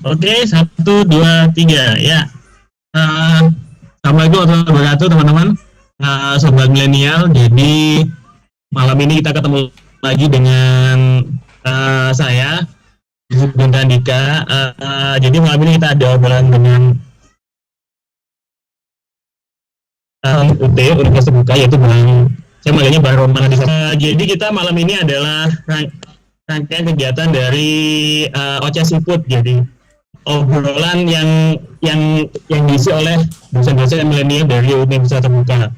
Oke, satu, dua, tiga. Ya, Assalamualaikum warahmatullahi wabarakatuh, teman-teman. Sobat milenial. Jadi malam ini kita ketemu lagi dengan saya, Zudan Andika. Jadi malam ini kita ada obrolan dengan UT Universitas Terbuka, yaitu saya manggilnya Bang Roman. Jadi kita malam ini adalah rangkaian kegiatan dari Ocha Siput. Jadi obrolan yang diisi oleh dosen-dosen milenial dari Universitas Terbuka.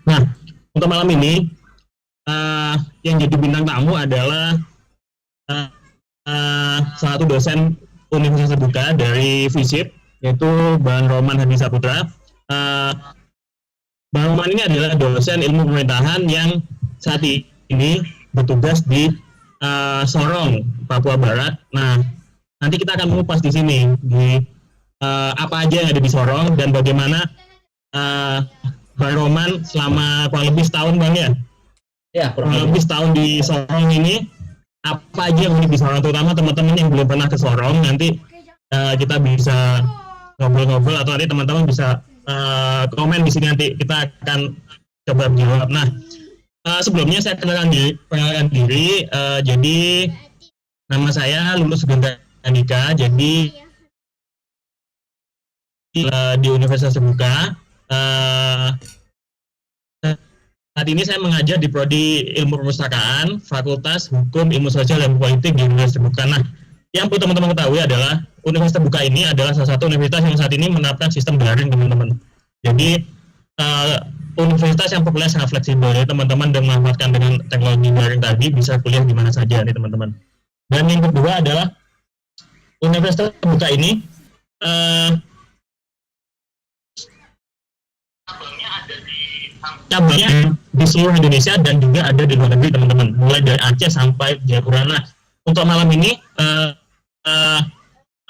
Nah, untuk malam ini yang jadi bintang tamu adalah salah satu dosen Universitas Terbuka dari FISIP, yaitu Bang Roman Hadi Saputra. Bang Roman ini adalah dosen ilmu pemerintahan yang saat ini bertugas di Sorong, Papua Barat. Nah, nanti kita akan mengupas di sini di apa aja yang ada di Sorong dan bagaimana Bang Roman selama kurang lebih setahun, Bang, ya? Ya, kurang lebih setahun di Sorong ini, apa aja yang unik di Sorong, terutama teman-teman yang belum pernah ke Sorong. Nanti kita bisa ngobrol-ngobrol atau nanti teman-teman bisa komen di sini, nanti kita akan coba jawab. Nah, sebelumnya saya kenalkan diri. Jadi nama saya Lulus Gendra Andika. Jadi di Universitas Terbuka. Saat ini saya mengajar di Prodi Ilmu Perpustakaan, Fakultas Hukum, Ilmu Sosial dan Politik di Universitas Terbuka. Nah, yang perlu teman-teman ketahui adalah Universitas Terbuka ini adalah salah satu universitas yang saat ini menerapkan sistem daring, teman-teman. Jadi universitas yang populer sangat fleksibel, ya teman-teman, dan memanfaatkan dengan teknologi daring tadi bisa kuliah di mana saja nih, teman-teman. Dan yang kedua adalah Universitas Terbuka ini cabangnya di seluruh Indonesia dan juga ada di luar negeri, teman-teman, mulai dari Aceh sampai Jayapura. Nah, untuk malam ini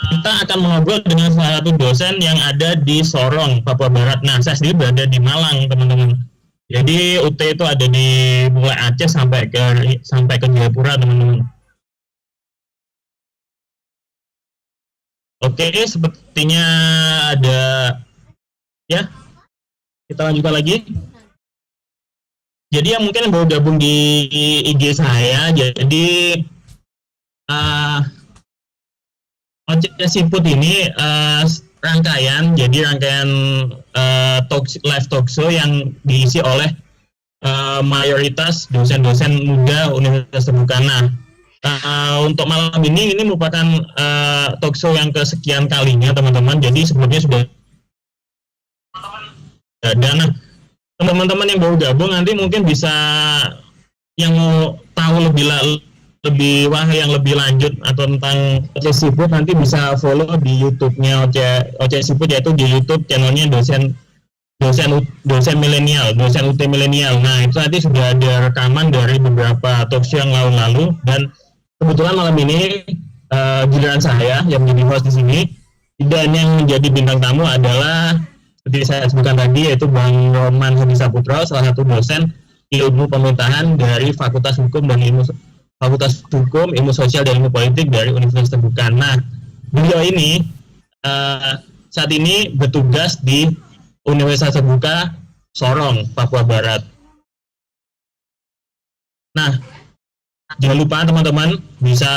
kita akan mengobrol dengan salah satu dosen yang ada di Sorong, Papua Barat. Nah, saya sendiri berada di Malang, teman-teman. Jadi UT itu ada di mulai Aceh sampai ke Jayapura, teman-teman. Oke, sepertinya ada, ya, kita lanjutkan lagi. Jadi yang mungkin baru gabung di IG saya, jadi Ocha Siput ini rangkaian live talk show yang diisi oleh mayoritas dosen-dosen muda Universitas Terbuka. Nah, untuk malam ini merupakan talk show yang kesekian kalinya, teman-teman. Jadi sebelumnya sudah ada. Nah, teman-teman yang baru gabung nanti mungkin bisa yang mau tahu lebih yang lebih lanjut atau tentang Ocha Siput, nanti bisa follow di YouTube-nya Ocha Siput, yaitu di YouTube channelnya dosen milenial, dosen UT milenial. Nah, itu nanti sudah ada rekaman dari beberapa talk show yang lalu-lalu, dan kebetulan malam ini giliran saya yang menjadi host di sini, dan yang menjadi bintang tamu adalah seperti saya sebutkan tadi, yaitu Bang Roman Hadi Saputra, salah satu dosen ilmu pemerintahan dari Fakultas Hukum, Ilmu Sosial dan Ilmu Politik dari Universitas Terbuka. Nah, beliau ini saat ini bertugas di Universitas Terbuka Sorong, Papua Barat. Nah, jangan lupa teman-teman bisa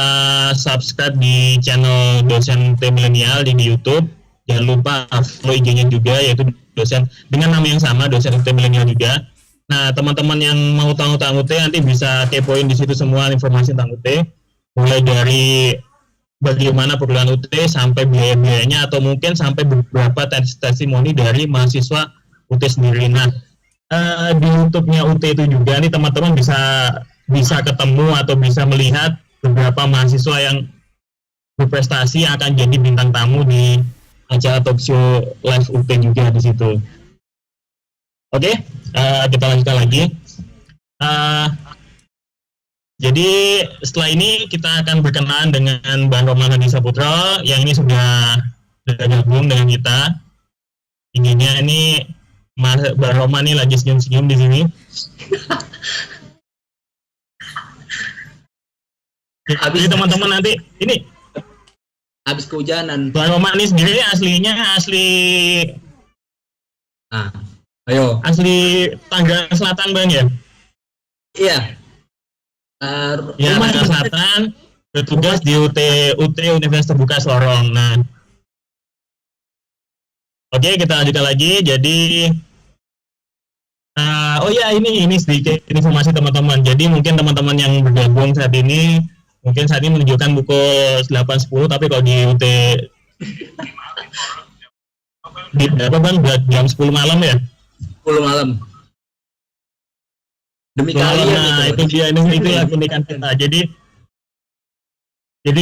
subscribe di channel dosen T Milenial di YouTube. Jangan lupa follow IG-nya juga, yaitu dosen dengan nama yang sama, dosen UT milenial juga. Nah, teman-teman yang mau tahu tentang UT nanti bisa kepoin di situ semua informasi tentang UT, mulai dari bagaimana perkuliahan UT sampai biaya-biayanya, atau mungkin sampai beberapa testimoni dari mahasiswa UT sendiri. Nah, di YouTube-nya UT itu juga nih teman-teman bisa ketemu atau bisa melihat beberapa mahasiswa yang berprestasi yang akan jadi bintang tamu di acara talk show live UT juga di situ. Oke, kita lanjutkan lagi. Jadi setelah ini kita akan berkenalan dengan Bang Roman Hadi Saputra, yang ini sudah gabung dengan kita. Inginnya ini Bang Roman ini lagi senyum-senyum di sini. Jadi teman-teman nanti ini habis kehujanan. Bang Roman ini sendiri aslinya asli Ayo. Asli Tangerang Selatan Bang ya? Iya. Ya, Tangerang Selatan, bertugas di UT Universitas Terbuka Sorong. Nah, oke, kita lanjutkan lagi. Jadi oh ya, ini sedikit informasi teman-teman. Jadi mungkin teman-teman yang bergabung saat ini mungkin saat ini menunjukkan pukul 8.10, tapi kalau di UT di berapa Bang? Jam 10 malam ya? 10 malam. Demi kalian. Nah, itu dia, itu ya keunikan kita. Jadi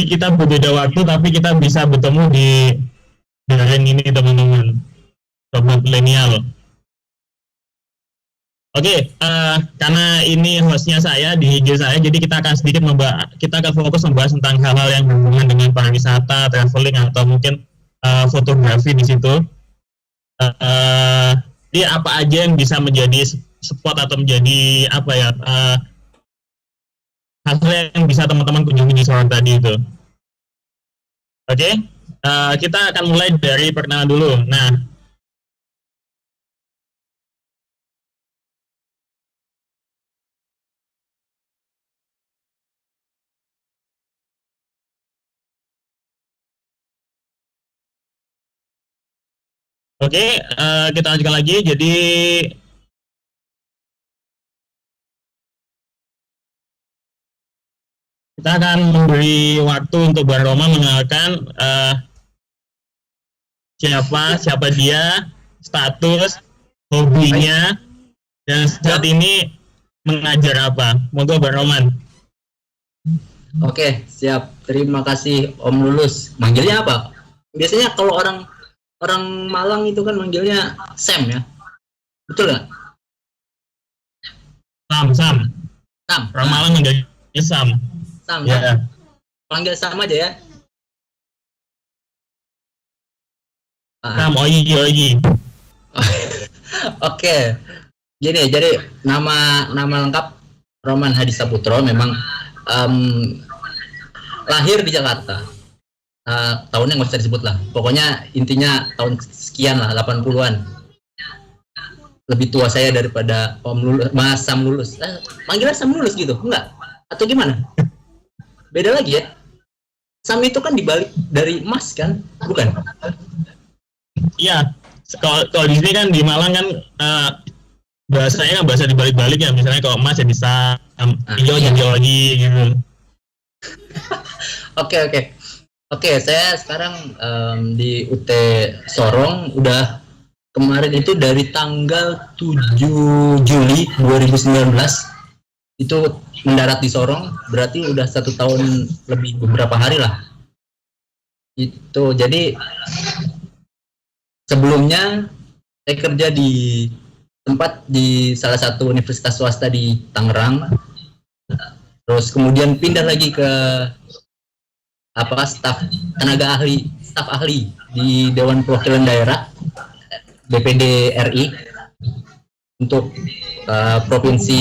kita berbeda waktu, tapi kita bisa bertemu di daring ini teman-teman, sobat milenial. Oke, karena ini hostnya saya di IG saya, jadi kita akan fokus membahas tentang hal-hal yang berhubungan dengan pariwisata, traveling, atau mungkin fotografi di situ. Jadi apa aja yang bisa menjadi spot atau menjadi hal yang bisa teman-teman kunjungi di Sorong tadi itu. Oke, kita akan mulai dari perkenalan dulu. Nah, oke, kita lanjutkan lagi. Jadi kita akan memberi waktu untuk Bang Roma mengenalkan siapa dia, status, hobinya, dan saat ini mengajar apa. Monggo Bang Roman. Oke, siap. Terima kasih Om Lulus. Manggilnya apa? Biasanya kalau orang Malang itu kan manggilnya Sam ya. Betul nggak? Sam. Orang Malang manggilnya Sam. Ya. Yeah. Panggil Sam aja ya. Sam, Oyi. Oke. Gini, jadi nama lengkap Roman Hadi Saputro, memang lahir di Jakarta. Tahunnya nggak usah disebut lah. Pokoknya intinya tahun sekian lah, 80-an. Lebih tua saya daripada Om Lulus, Mas Sam Lulus. Manggilnya Sam Lulus gitu, enggak? Atau gimana? Beda lagi ya. Sam itu kan dibalik dari Mas kan, bukan? Iya. Kalau di sini kan di Malang kan bahasanya kan bahasa dibalik-balik ya. Misalnya kalau Mas jadi Sam, jadi lagi gitu. Oke, saya sekarang di UT Sorong udah kemarin itu dari tanggal 7 Juli 2019 itu mendarat di Sorong, berarti udah 1 tahun lebih beberapa hari lah. Itu jadi sebelumnya saya kerja di tempat di salah satu universitas swasta di Tangerang, terus kemudian pindah lagi ke staf ahli di Dewan Perwakilan Daerah DPD RI untuk Provinsi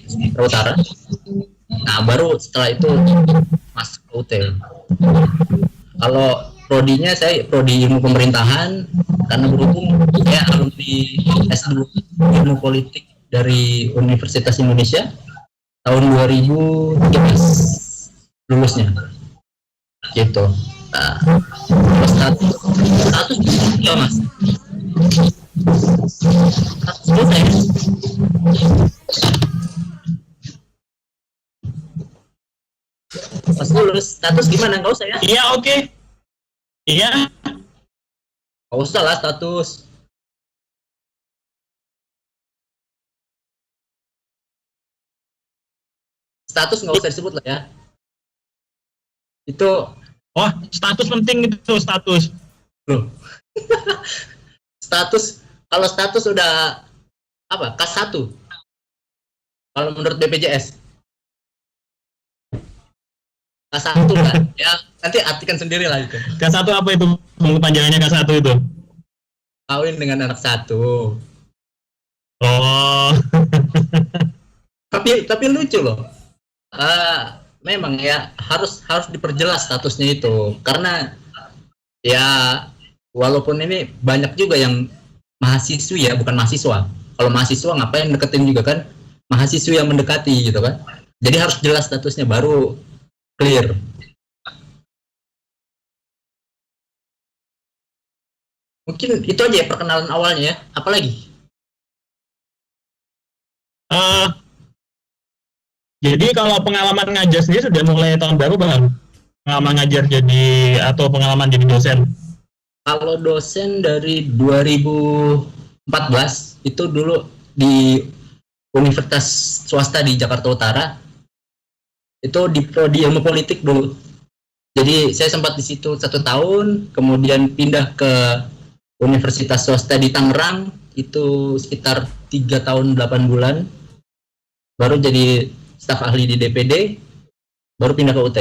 Sumatera Utara. Nah, baru setelah itu masuk ke UT. Kalau prodinya saya prodi ilmu pemerintahan, karena berhubung saya alumni S2 ilmu politik dari Universitas Indonesia tahun 2013 lulusnya. Gitu. Status ya Mas. Mas lulus, status gimana? Enggak usah ya? Iya, oke. Iya. Enggak usah lah status. Status nggak usah disebut lah ya. Itu status penting, itu status. Loh. Kalau status udah K1. Kalau menurut BPJS. K1 kan. Ya, nanti artikan sendiri lah itu. K1 apa itu? Panjangannya K1 itu? Kawin dengan anak 1. Oh. Tapi lucu loh. Memang ya harus diperjelas statusnya itu, karena Ya, walaupun ini banyak juga yang mahasiswi ya, bukan mahasiswa. Kalau mahasiswa ngapain deketin juga kan? Mahasiswi yang mendekati gitu kan. Jadi harus jelas statusnya baru clear. Mungkin itu aja ya perkenalan awalnya ya. Apalagi? Eh, jadi kalau pengalaman ngajar sendiri sudah mulai tahun berapa bang? Pengalaman ngajar jadi atau pengalaman jadi dosen? Kalau dosen dari 2014 itu dulu di Universitas Swasta di Jakarta Utara, itu di prodi ilmu politik dulu. Jadi saya sempat di situ 1 tahun, kemudian pindah ke Universitas Swasta di Tangerang, itu sekitar 3 tahun 8 bulan, baru jadi staf ahli di DPD, baru pindah ke UT.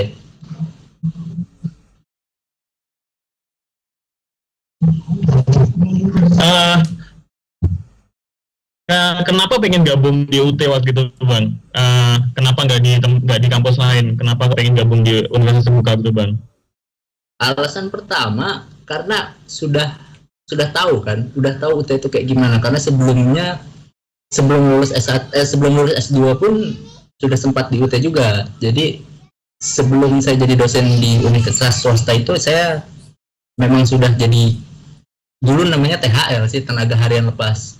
Eh, kenapa pengen gabung di UT waktu itu bang? Kenapa nggak di kampus lain? Kenapa pengen gabung di Universitas Terbuka gitu bang? Alasan pertama karena sudah tahu kan, udah tahu UT itu kayak gimana. Karena sebelumnya sebelum lulus S1, sebelum lulus S2 pun sudah sempat di UT juga. Jadi sebelum saya jadi dosen di universitas swasta itu saya memang sudah jadi, dulu namanya THL sih, tenaga harian lepas.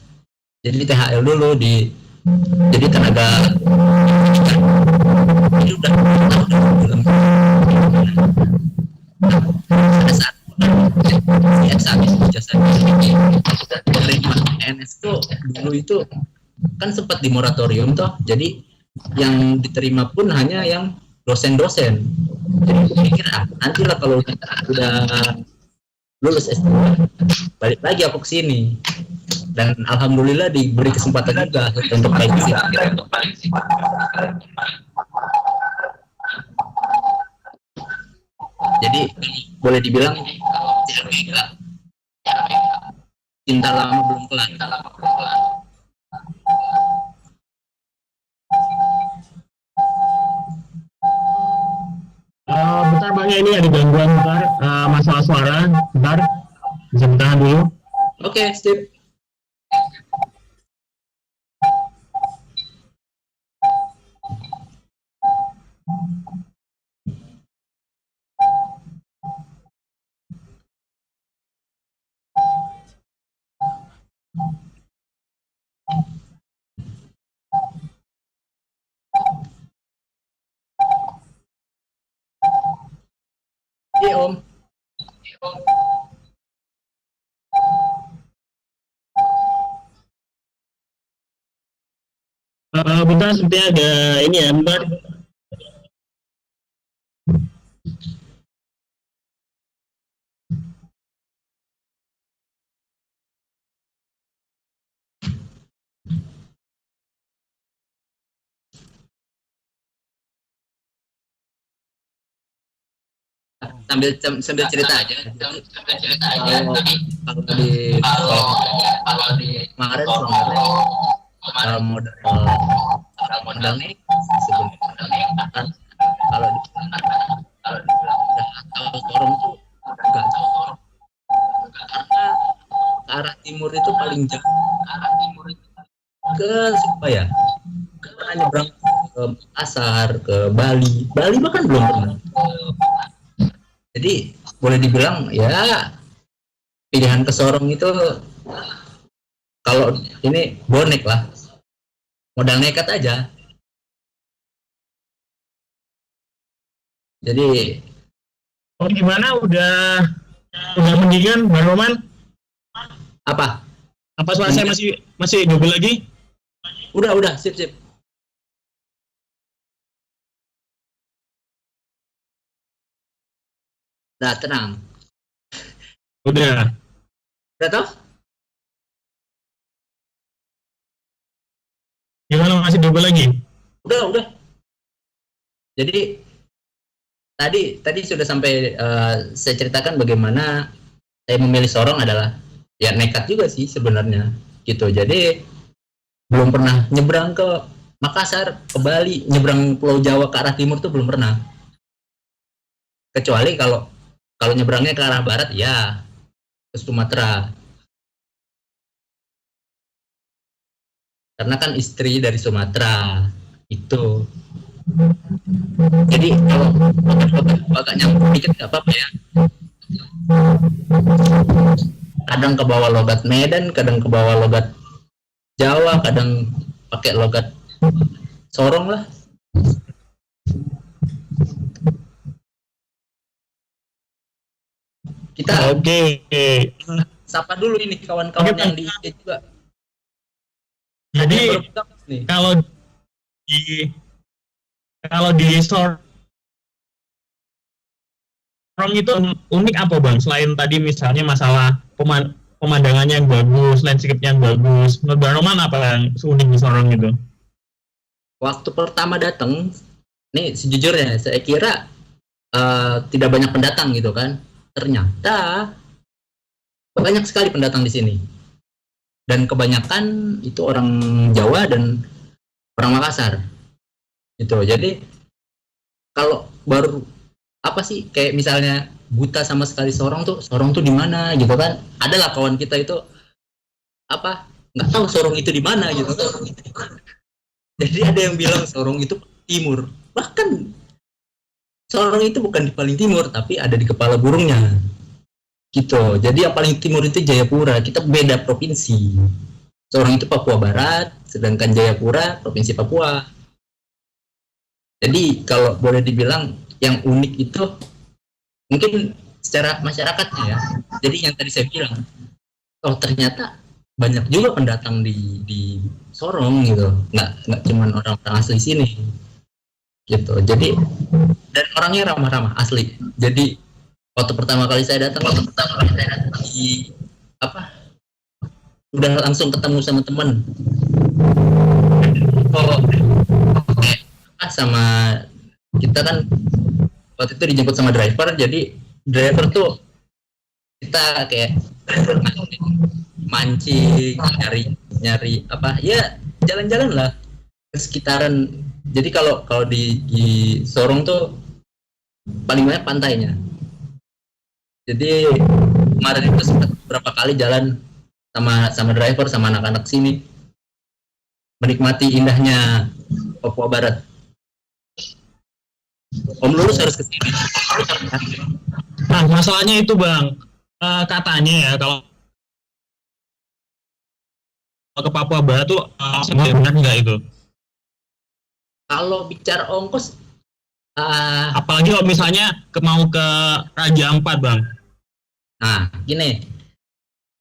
Jadi THL dulu jadi tenaga, jadi udah dalam pada saat saat itu jasa terima NS tuh dulu itu kan sempat di moratorium toh, jadi yang diterima pun hanya yang dosen-dosen. Jadi aku pikir nantilah kalau udah lulus S2 balik lagi aku ke sini, dan alhamdulillah diberi kesempatan juga untuk balik ke sini. Jadi boleh dibilang cinta lama belum kelar. Bentar bang, ini ada gangguan bentar, masalah suara, bentar, bisa bertahan dulu. Oke, Steve. Iya Om. Bentar, sepertinya ada ini ya, bentar. Sambil cerita aja. Kalau di kemarin sebenarnya modal nih sebenarnya kan kalau tahu sorong tuh enggak tahu, karena ke arah timur itu paling jauh, ke siapa ya, pernah nyebrang ke Makassar, ke Bali bahkan belum pernah. Jadi boleh dibilang ya pilihan ke Sorong itu kalau ini bonek lah, modal nekat aja. Jadi Gimana, udah mendingan bang Roman? apa? Apa suara saya masih double lagi? Udah, sip. Nah, tenang. Udah Udah toh? gimana, masih double lagi? Udah. Jadi tadi sudah sampai saya ceritakan bagaimana saya memilih Sorong adalah ya nekat juga sih sebenarnya gitu. Jadi belum pernah nyebrang ke Makassar, ke Bali, nyebrang Pulau Jawa ke arah timur tuh belum pernah. Kecuali kalau Kalau nyebrangnya ke arah barat ya ke Sumatera. Karena kan istri dari Sumatera itu. Jadi kalau agak nyambung dikit nggak apa-apa ya. Kadang ke bawah logat Medan, kadang ke bawah logat Jawa, kadang pakai logat Sorong lah. Kita Oke. sapa dulu ini kawan-kawan Oke, yang di IG juga. Jadi Nih. di kalau di Sorong itu unik apa Bang? Selain tadi misalnya masalah pemandangannya yang bagus, landscape-nya yang bagus. Menurut Bang Roman apa yang unik di Sorong itu? Waktu pertama datang, nih sejujurnya saya kira tidak banyak pendatang gitu kan. Ternyata banyak sekali pendatang di sini. Dan kebanyakan itu orang Jawa dan orang Makassar. Gitu. Jadi kalau baru apa sih kayak misalnya buta sama sekali Sorong tuh di mana gitu kan? Adalah kawan kita itu apa? Nggak tahu Sorong itu di mana gitu. Jadi ada yang bilang Sorong itu timur. Bahkan Sorong itu bukan di paling timur, tapi ada di kepala burungnya. Gitu. Jadi yang paling timur itu Jayapura. Kita beda provinsi. Sorong itu Papua Barat, sedangkan Jayapura provinsi Papua. Jadi kalau boleh dibilang yang unik itu mungkin secara masyarakatnya ya. Jadi yang tadi saya bilang, oh ternyata banyak juga pendatang di Sorong gitu. Nggak cuma orang-orang asli sini. Gitu. Jadi dan orangnya ramah-ramah asli. Jadi waktu pertama kali saya datang di apa udah langsung ketemu sama temen sama kita kan waktu itu dijemput sama driver. Jadi driver tuh kita kayak mancing nyari apa ya jalan-jalan lah ke sekitaran. Jadi kalau di Sorong tuh paling banyak pantainya. Jadi kemarin itu sempat beberapa kali jalan sama driver sama anak-anak sini menikmati indahnya Papua Barat. Om Lulus harus kesini. Nah, masalahnya itu Bang, katanya ya kalau ke Papua Barat tuh benar nggak itu? Kalau bicara ongkos, apalagi kalau misalnya mau ke Raja Ampat Bang. Nah, gini,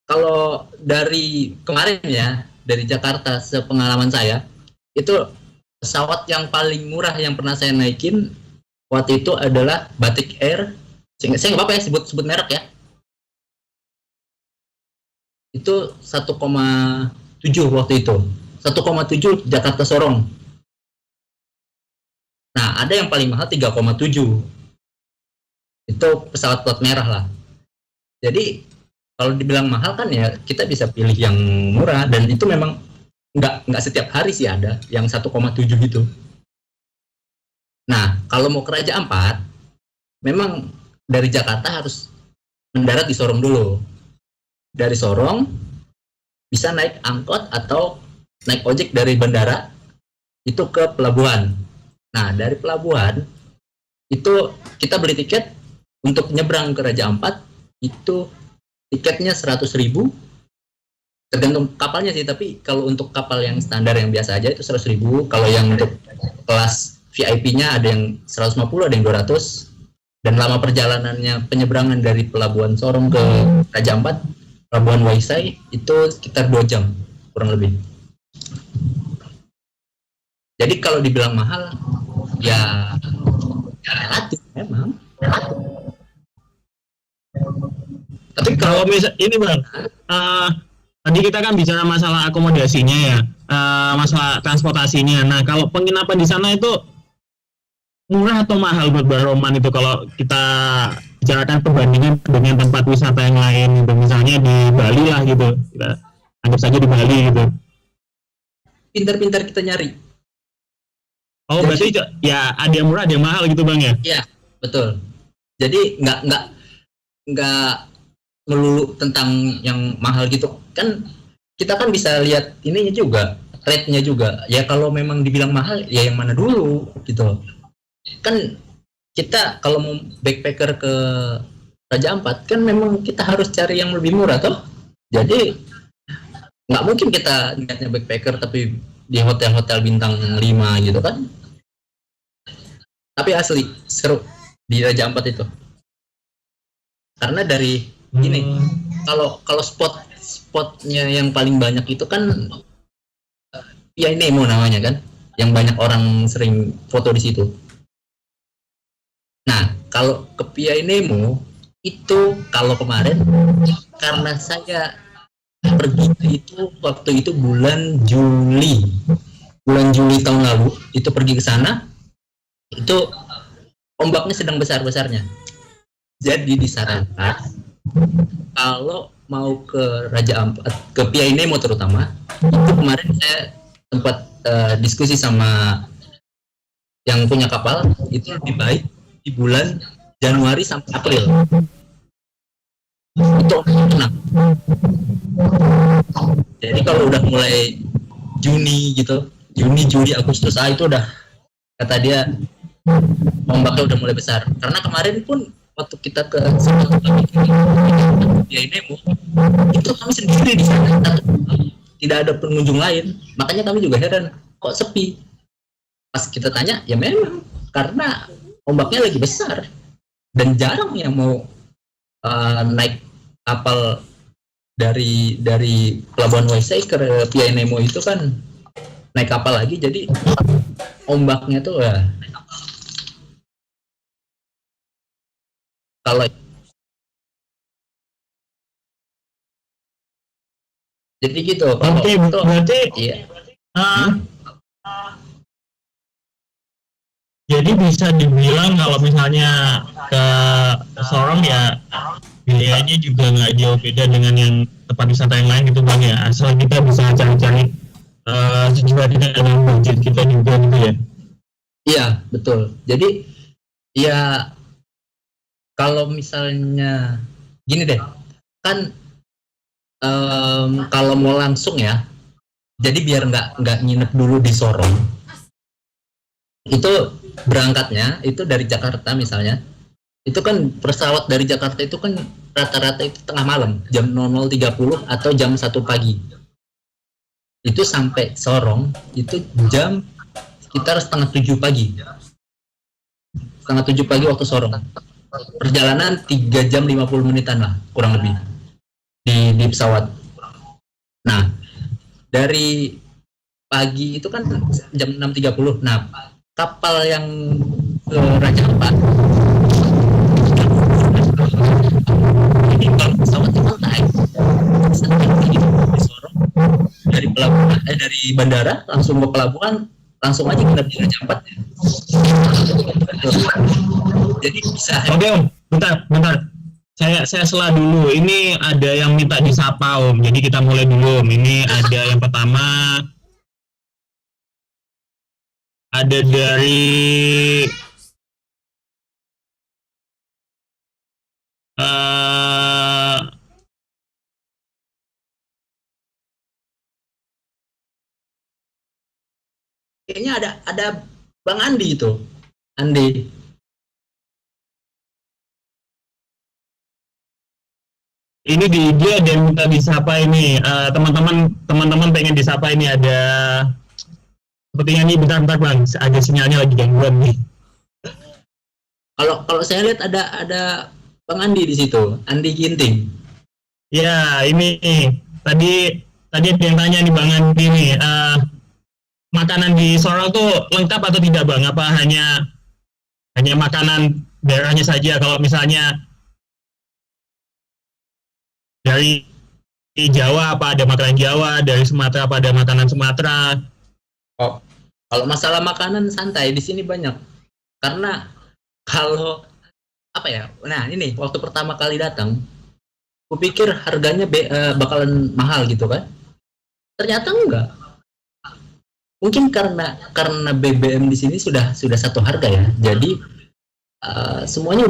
kalau dari kemarin ya, dari Jakarta sepengalaman saya, itu pesawat yang paling murah yang pernah saya naikin waktu itu adalah Batik Air. Saya nggak apa-apa ya sebut merek ya. Itu 1,7 waktu itu. 1,7 Jakarta Sorong. Nah, ada yang paling mahal 3,7. Itu pesawat plat merah lah. Jadi kalau dibilang mahal kan ya kita bisa pilih yang murah dan itu memang nggak setiap hari sih ada yang 1,7 gitu. Nah kalau mau ke Raja Ampat memang dari Jakarta harus mendarat di Sorong dulu. Dari Sorong bisa naik angkot atau naik ojek dari bandara itu ke pelabuhan. Nah dari pelabuhan itu kita beli tiket untuk nyebrang ke Raja Ampat. Itu tiketnya 100.000 tergantung kapalnya sih, tapi kalau untuk kapal yang standar yang biasa aja itu 100.000. Kalau yang untuk kelas VIP-nya ada yang 150, ada yang 200. Dan lama perjalanannya penyeberangan dari pelabuhan Sorong ke Raja Ampat, pelabuhan Waisai itu sekitar 2 jam kurang lebih. Jadi kalau dibilang mahal ya relatif memang. Tapi kalau misal ini Bang, tadi kita kan bicara masalah akomodasinya ya, masalah transportasinya. Nah, kalau penginapan di sana itu murah atau mahal buat Bang Roman itu kalau kita bicarakan perbandingan dengan tempat wisata yang lain gitu, misalnya di Bali lah gitu, kita anggap saja di Bali gitu. Pintar-pintar kita nyari. Oh, berarti ya ada yang murah, ada yang mahal gitu Bang ya? Iya, betul. Jadi nggak nggak melulu tentang yang mahal gitu kan. Kita kan bisa lihat ininya juga, rate-nya juga. Ya kalau memang dibilang mahal, ya yang mana dulu gitu. Kan kita kalau mau backpacker ke Raja Ampat kan memang kita harus cari yang lebih murah toh. Jadi nggak mungkin kita niatnya backpacker tapi di hotel-hotel bintang 5 gitu kan. Tapi asli seru di Raja Ampat itu. Karena dari ini kalau spotnya yang paling banyak itu kan ya Nemo namanya kan, yang banyak orang sering foto di situ. Nah, kalau ke Piai Nemo itu kalau kemarin karena saya pergi itu waktu itu bulan Juli tahun lalu itu pergi ke sana, itu ombaknya sedang besar-besarnya. Jadi disarankan kalau mau ke Raja Ampat, ke Piai Nemo terutama, itu kemarin saya sempat diskusi sama yang punya kapal, itu lebih baik di bulan Januari sampai April. Itu tenang. Jadi kalau udah mulai Juni gitu, Juni, Juli, Agustus, itu udah kata dia ombaknya udah mulai besar. Karena kemarin pun waktu kita ke Piai Nemo itu kami sendiri di sana, tidak ada pengunjung lain. Makanya kami juga heran kok sepi. Pas kita tanya, ya memang karena ombaknya lagi besar dan jarang yang mau naik kapal dari Pelabuhan Waisai ke Piai Nemo itu kan naik kapal lagi, jadi ombaknya tuh ya kalau jadi gitu. Oke, berarti iya. Jadi bisa dibilang kalau misalnya ke Sorong ya biayanya juga nggak jauh beda dengan yang tempat wisata yang lain gitu bang ya, asal kita bisa cari-cari sesuai dengan budget kita juga gitu ya. Iya betul. Jadi ya kalau misalnya gini deh kan, kalau mau langsung ya, jadi biar nggak nginep dulu di Sorong, itu berangkatnya itu dari Jakarta misalnya, itu kan pesawat dari Jakarta itu kan rata-rata itu tengah malam, jam 00.30 atau jam 1 pagi. Itu sampai Sorong itu jam sekitar setengah 7 pagi. Setengah 7 pagi waktu Sorong. Perjalanan 3 jam 50 menitan lah kurang lebih di pesawat. Nah, dari pagi itu kan jam 6.30. Nah, kapal yang ke Raja Ampat ini kalau pesawat itu naik di Sorong dari pelabuhan dari bandara langsung ke pelabuhan, langsung aja kita di Raja Ampat. Jadi bisa. Oke Om, bentar. Saya sela dulu. Ini ada yang minta disapa Om. Jadi kita mulai dulu Om. Ini ada yang pertama, ada dari kayaknya ada Bang Andi itu. Andi. Ini dia ada yang minta disapa ini. Teman-teman pengen disapa ini, ada sepertinya nih, bentar Bang, ada sinyalnya lagi gangguan nih. Kalau saya lihat ada Bang Andi di situ, Andi Ginting. Ya, ini tadi ada yang tanya nih Bang Andi nih, makanan di Sorong tuh lengkap atau tidak Bang? Apa hanya makanan daerahnya saja? Kalau misalnya dari Jawa apa ada makanan Jawa, dari Sumatera apa ada makanan Sumatera? Oh, kalau masalah makanan santai di sini banyak. Karena kalau apa ya? Nah, ini waktu pertama kali datang, kupikir harganya bakalan mahal gitu kan. Ternyata enggak. Mungkin karena BBM di sini sudah satu harga ya. Jadi semuanya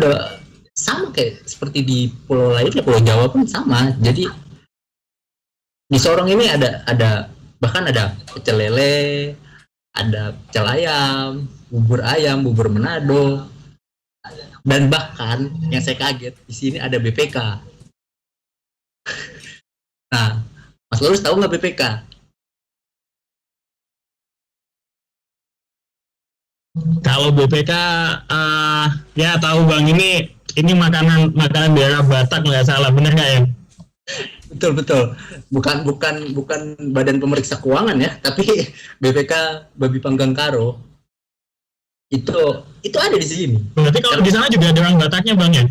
sama kayak seperti di pulau lain, ya Pulau Jawa pun sama. Jadi di Sorong ini ada bahkan ada pecel lele, ada pecel ayam, bubur Manado, dan bahkan yang saya kaget di sini ada BPK. Nah, Mas Lurus tahu nggak BPK? Kalau BPK, ya tahu Bang, ini makanan daerah Batak nggak salah, bener nggak ya? Betul. Bukan Badan Pemeriksa Keuangan ya, tapi BPK Babi Panggang Karo. Itu ada di sini. Berarti kalau di sana juga ada orang Bataknya Bang ya?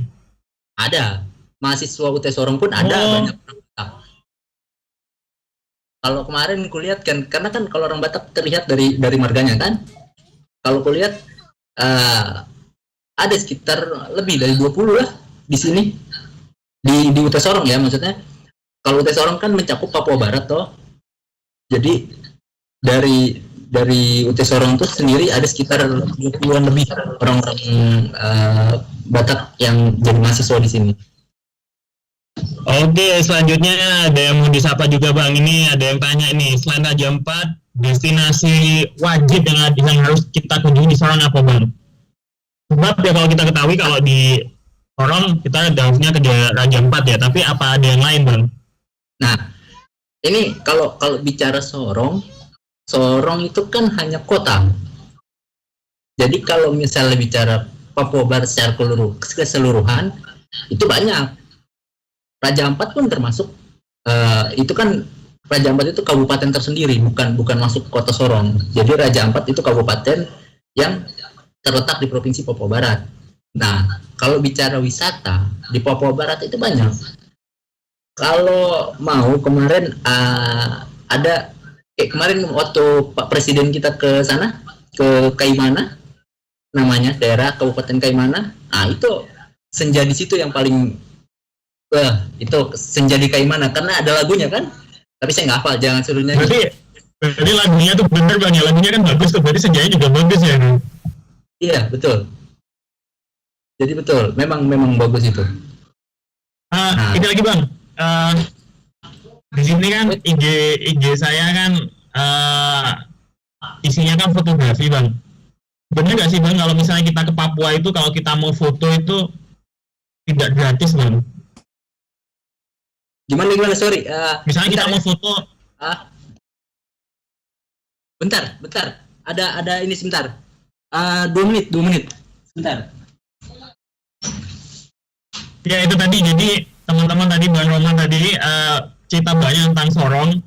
Ada. Mahasiswa UT Sorong pun ada banyak orang Batak. Kalau kemarin kulihat kan, karena kan kalau orang Batak terlihat dari marganya kan. Kalau kulihat ada sekitar lebih dari 20 lah di sini. Di UT Sorong ya maksudnya. Kalau UT Sorong kan mencakup Papua Barat toh. Jadi dari UT Sorong itu sendiri ada sekitar 20-an lebih orang-orang Batak yang jadi mahasiswa di sini. Oke, selanjutnya ada yang mau disapa juga Bang. Ini ada yang tanya nih, selain Raja Ampat, destinasi wajib yang harus kita kunjungi di Sorong apa Bang? Sebab ya kalau kita ketahui kalau di Sorong kita harusnya ke Raja Ampat ya, tapi apa ada yang lain Bang? Nah, ini kalau bicara Sorong itu kan hanya kota. Jadi kalau misalnya bicara Papua Barat secara keseluruhan itu banyak. Raja Ampat pun termasuk itu kan Raja Ampat itu kabupaten tersendiri, bukan masuk kota Sorong. Jadi Raja Ampat itu kabupaten yang terletak di provinsi Papua Barat. Nah, kalau bicara wisata di Papua Barat itu banyak. Kalau mau kemarin ada kemarin waktu Pak Presiden kita ke sana, ke Kaimana, namanya daerah Kabupaten Kaimana. Nah itu senja di situ yang paling itu senja di Kaimana, karena ada lagunya kan, tapi saya nggak hafal, jangan suruh nyanyi. Berarti lagunya tuh bener Bang ya, lagunya kan bagus tuh, berarti senjanya juga bagus ya. Iya betul. Jadi betul, memang bagus itu. Ini lagi Bang, di sini kan IG saya kan isinya kan fotografi Bang. Bener nggak sih Bang kalau misalnya kita ke Papua itu kalau kita mau foto itu tidak gratis Bang? Gimana sorry. Misalnya kita mau foto. Bentar. Ada ini sebentar. 2 menit. Sebentar. Ya itu tadi, jadi teman-teman tadi Bang Roman tadi cerita banyak tentang Sorong,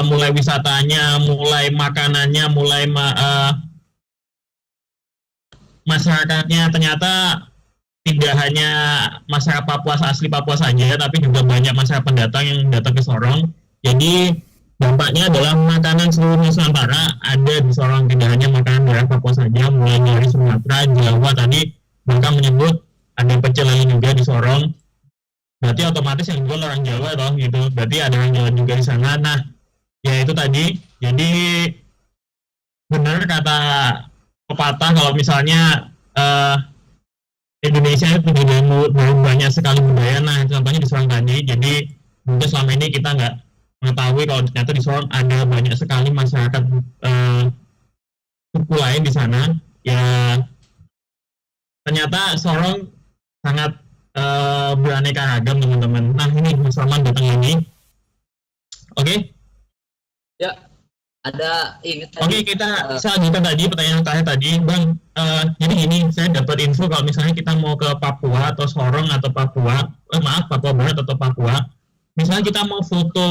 mulai wisatanya, mulai makanannya, mulai masyarakatnya. Ternyata tidak hanya masyarakat Papua asli Papua saja, tapi juga banyak masyarakat pendatang yang datang ke Sorong. Jadi dampaknya adalah makanan seluruh Nusantara ada di Sorong, tidak hanya makanan daerah Papua saja, mulai dari Sumatera, Jawa tadi bahkan menyebut ada pecel lele juga di Sorong. Berarti otomatis yang jual orang Jawa toh gitu. Berarti ada orang Jawa juga di sana. Nah, ya itu tadi. Jadi benar kata pepatah kalau misalnya Indonesia itu banyak sekali budaya. Nah, contohnya di Sorong tadi. Jadi mungkin selama ini kita nggak mengetahui kalau ternyata di Sorong ada banyak sekali masyarakat suku lain di sana. Ya ternyata Sorong sangat beraneka ragam teman-teman. Nah ini Mas Rahman datang ini. Oke? Ya. Ada ini. Oke, kita selanjutnya tadi pertanyaan terakhir tadi Bang. Jadi ini saya dapat info kalau misalnya kita mau ke Papua atau Sorong atau Papua Barat atau Papua, misalnya kita mau foto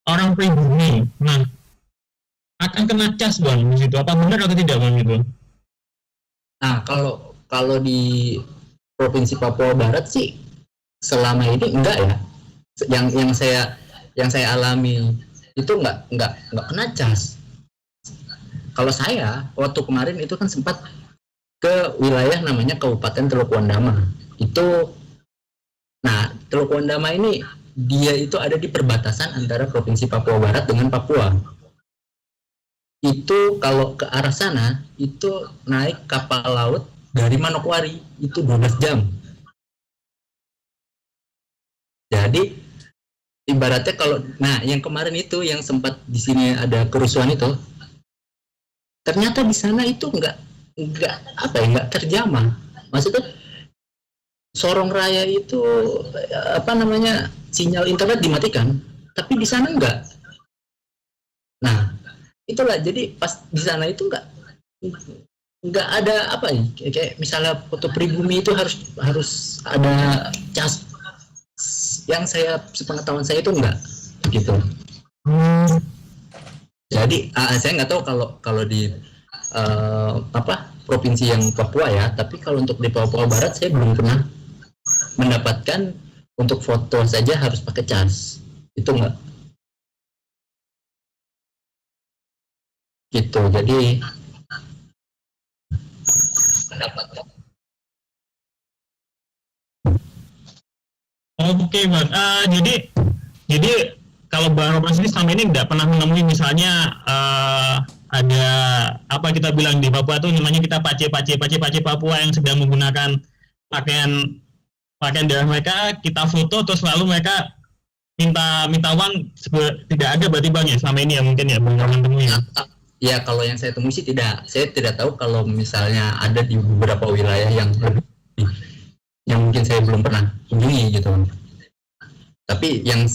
orang pribumi, nah akan kena cas Bang di situ. Apa benar atau tidak Bang itu? Nah kalau di Provinsi Papua Barat sih selama ini enggak ya. Yang saya alami itu enggak kena cas. Kalau saya waktu kemarin itu kan sempat ke wilayah namanya Kabupaten Teluk Wandama. Teluk Wandama ini dia itu ada di perbatasan antara Provinsi Papua Barat dengan Papua. Itu kalau ke arah sana itu naik kapal laut dari Manokwari itu 12 jam. Jadi ibaratnya kalau, nah yang kemarin itu yang sempat di sini ada kerusuhan itu, ternyata di sana itu nggak apa ya, nggak terjamah. Maksudnya Sorong Raya itu apa namanya, sinyal internet dimatikan, tapi di sana enggak. Nah, itulah jadi pas di sana itu nggak ada apa ya, kayak misalnya foto pribumi itu harus ada cas, yang saya sepengetahuan saya itu enggak gitu. Jadi saya nggak tahu kalau di apa provinsi yang Papua ya, tapi kalau untuk di Papua Barat saya belum pernah mendapatkan untuk foto saja harus pakai cas, itu enggak gitu. Jadi mendapatkan. Oke bang, jadi kalau Bang Roman sendiri selama ini nggak pernah menemui misalnya ada apa kita bilang di Papua tuh namanya kita pace Papua yang sedang menggunakan pakaian daerah mereka, kita foto terus lalu mereka minta uang, tidak ada berarti bang ya selama ini ya mungkin ya Bang Roman temui ya. Ya kalau yang saya temui sih tidak, saya tidak tahu kalau misalnya ada di beberapa wilayah yang mungkin saya belum pernah kunjungi gitu. Tapi yang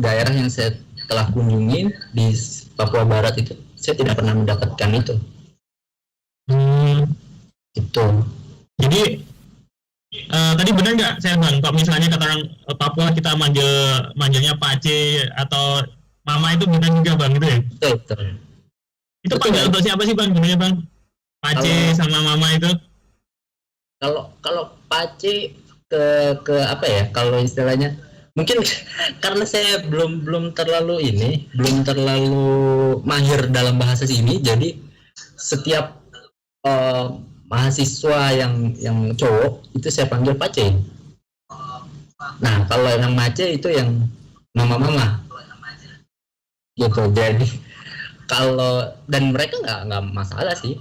daerah yang saya telah kunjungi di Papua Barat itu saya tidak pernah mendapatkan itu. Itu. Jadi tadi benar nggak saya bang, kalau misalnya kata orang Papua kita manggilnya pace atau mama itu benar juga bang gitu ya? Betul. Itu panggilan untuk siapa sih bang? Gimana bang? Pace sama mama itu? Kalau pace ke apa ya? Kalau istilahnya mungkin karena saya belum terlalu mahir dalam bahasa sini, jadi setiap mahasiswa yang cowok itu saya panggil pace. Nah kalau yang mace itu yang mama gitu. Jadi kalau dan mereka nggak masalah sih.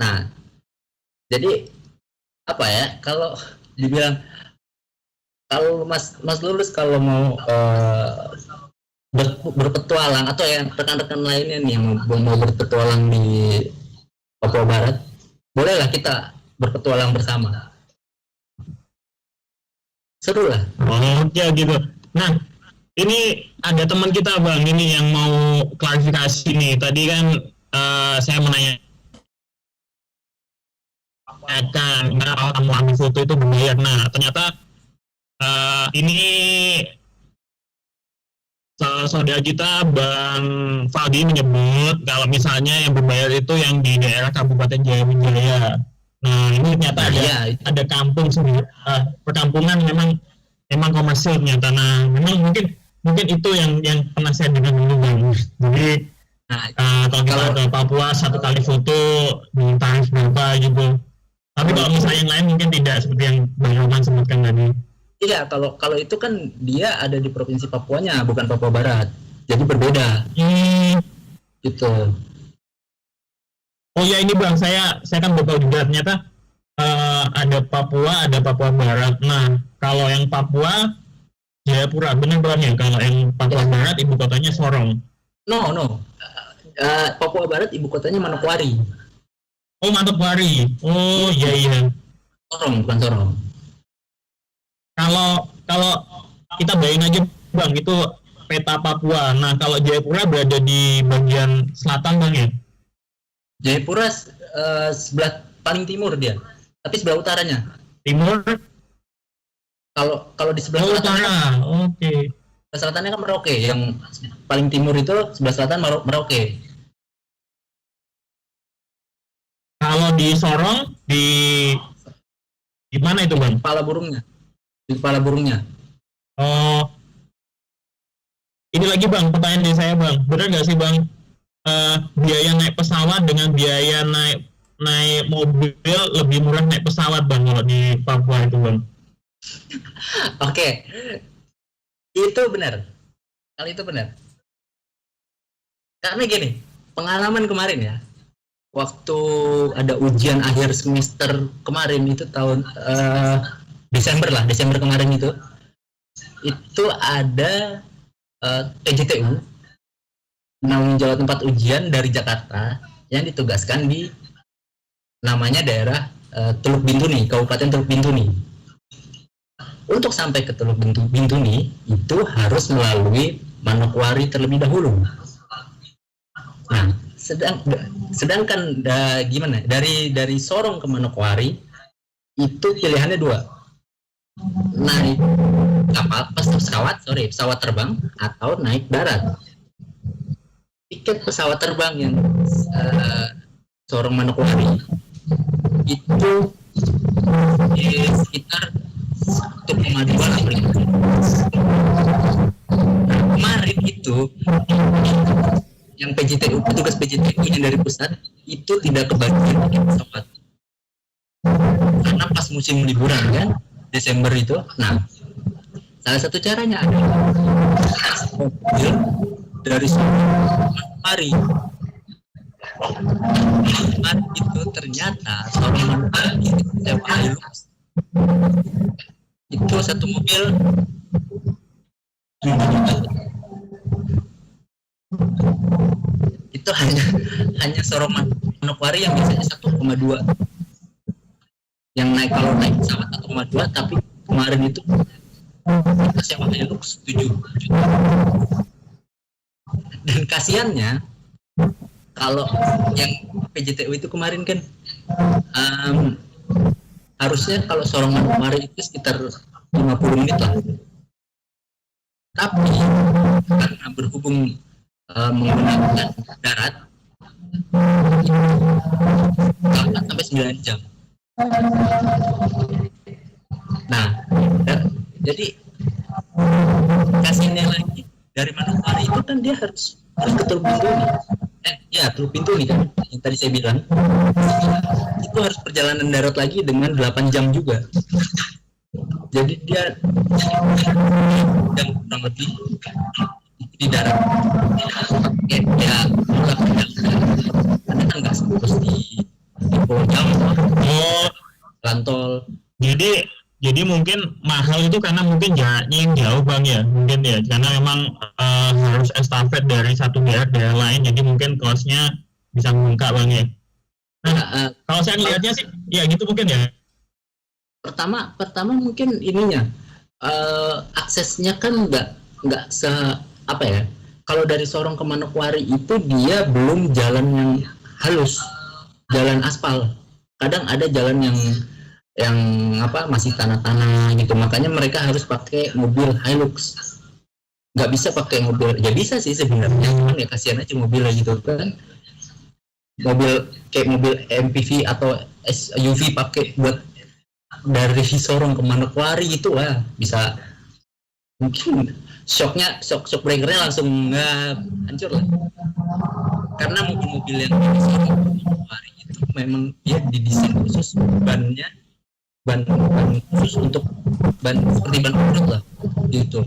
Nah jadi apa ya, kalau dibilang kalau Mas Lulus kalau mau berpetualang atau yang rekan-rekan lainnya nih yang mau berpetualang di Papua Barat, bolehlah kita berpetualang bersama. Seru lah. Oke gitu. Nah, ini ada teman kita bang, ini yang mau klarifikasi nih. Tadi kan saya menanya kalau kamu ambil foto itu berbayar. Nah, ternyata ini saudara kita Bang Faldi menyebut kalau misalnya yang berbayar itu yang di daerah Kabupaten Jaya. Nah ini ternyata ada kampung sendiri, perkampungan memang komersil ternyata. Nah memang mungkin itu yang pernah saya dengar dulu bang. Jadi kalau kita ke Papua satu kali foto di tarif berapa gitu. Tapi kalau misalnya yang lain mungkin tidak seperti yang Bang Roman sebutkan tadi. Iya, kalau itu kan dia ada di provinsi Papuanya, bukan Papua Barat, jadi berbeda. Gitu. Oh ya ini bang, saya kan baru tahu juga ternyata ada Papua Barat. Nah kalau yang Papua Jayapura, benar bang ya? Kalau yang Papua Barat ibu kotanya Sorong. No. Papua Barat ibu kotanya Manokwari. Oh Manokwari. Oh iya. Sorong, bukan Sorong. Kalau kita bayangin aja bang, itu peta Papua. Nah kalau Jayapura berada di bagian selatan bang ya? Jayapura sebelah paling timur dia, tapi sebelah utaranya. Timur? Kalau di sebelah selatan. Oke. Sebelah selatannya kan Merauke, yang paling timur itu sebelah selatan Merauke. Kalau di Sorong di mana itu bang? Di kepala burungnya. Oh, ini lagi bang, pertanyaan dari saya bang, benar nggak sih bang, biaya naik pesawat dengan biaya naik mobil lebih murah naik pesawat bang kalau di Papua itu bang? Oke, itu benar. Kali itu benar. Karena gini, pengalaman kemarin ya, waktu ada ujian akhir semester kemarin itu tahun Desember kemarin itu ada PJTU penanggung jawab tempat ujian dari Jakarta yang ditugaskan di namanya daerah Teluk Bintuni, Kabupaten Teluk Bintuni. Untuk sampai ke Teluk Bintuni itu harus melalui Manokwari terlebih dahulu. Nah, sedangkan gimana? Dari Sorong ke Manokwari itu pilihannya dua, naik kapal, pesawat terbang atau naik darat. Tiket pesawat terbang yang Sorong Manokwari itu sekitar 1,2 sampai. Nah, kemarin itu yang PJTU, petugas PJTU yang dari pusat itu tidak kebagian tiket pesawat karena pas musim liburan kan Desember itu. Nah, salah satu caranya adalah mobil dari Manokwari itu ternyata Sorong Manokwari itu sewa Hilux. Itu satu mobil itu hanya Sorong Manokwari yang biasanya 1,2, yang kalau naik pesawat 1,2, tapi kemarin itu kita sewa Hilux 7 juta. Dan kasiannya kalau yang PJTU itu kemarin kan harusnya kalau Sorong Manokwari itu sekitar 50 menit lah, tapi karena berhubung menggunakan darat 8 sampai 9 jam. Nah, jadi kasihannya lagi dari Manokwari itu kan dia harus ke Teluk Bintuni. Teluk Bintuni kan yang tadi saya bilang. Itu harus perjalanan darat lagi dengan 8 jam juga. Jadi dia jam kurang lebih di darat. Ya, karena kan nggak seperti di Pulau Jawa, Lantol. Jadi mungkin mahal itu karena mungkin jaraknya yang jauh Bang ya, mungkin ya, karena memang harus estafet dari satu daerah ke daerah lain, jadi mungkin cost-nya bisa membengkak Bang ya. Nah, kalau saya lihatnya sih, ya gitu mungkin ya. Pertama mungkin ininya aksesnya kan nggak se apa ya. Kalau dari Sorong ke Manokwari itu dia belum jalan yang halus, jalan aspal. Kadang ada jalan yang masih tanah-tanah gitu, makanya mereka harus pakai mobil Hilux, nggak bisa pakai mobil. Ya bisa sih sebenarnya, cuman ya kasihan aja mobilnya gitu kan, mobil kayak mobil MPV atau SUV pakai buat dari Sorong ke Manokwari itu lah bisa mungkin shock breakernya langsung hancur lah, karena mobil-mobil yang dari Sorong ke Manokwari itu memang dia didesain khusus ban khusus untuk ban seperti ban off-road lah gitu.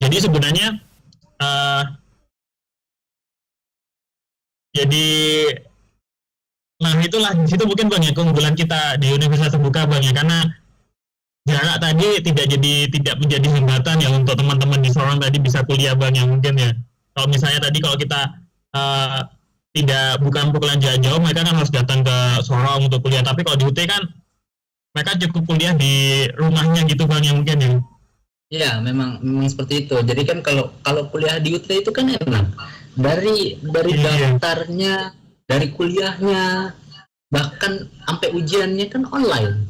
Jadi sebenarnya itulah di situ mungkin Bang ya keunggulan kita di Universitas Terbuka Bang ya, karena jarak tadi tidak menjadi hambatan ya untuk teman-teman di Sorong tadi bisa kuliah Bang ya, mungkin ya. Kalau misalnya tadi kalau kita bukan pukulan jarak jauh, mereka kan harus datang ke Sorong untuk kuliah. Tapi kalau di UT kan mereka cukup kuliah di rumahnya gitu Bang ya, mungkin ya. Iya, memang seperti itu. Jadi kan kalau kuliah di UT itu kan enak. Dari daftarnya, dari kuliahnya, bahkan sampai ujiannya kan online.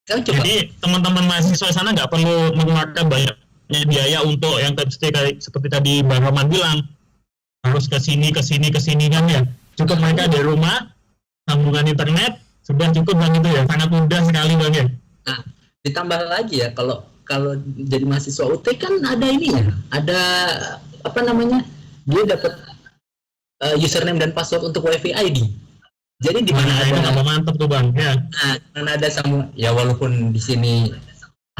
Jadi teman-teman mahasiswa sana nggak perlu mengeluarkan banyak biaya untuk yang seperti tadi Bang Roman bilang harus ke sini kan ya. Cukup mereka di rumah, sambungan internet sudah cukup Bang itu ya. Sangat mudah sekali Bang ya. Nah, ditambah lagi ya kalau jadi mahasiswa UT kan ada ininya, ada apa namanya? Dia dapat username dan password untuk WiFi ID. Jadi di mana ada mantap tuh Bang ya. Nah, mana ada sama ya, walaupun di sini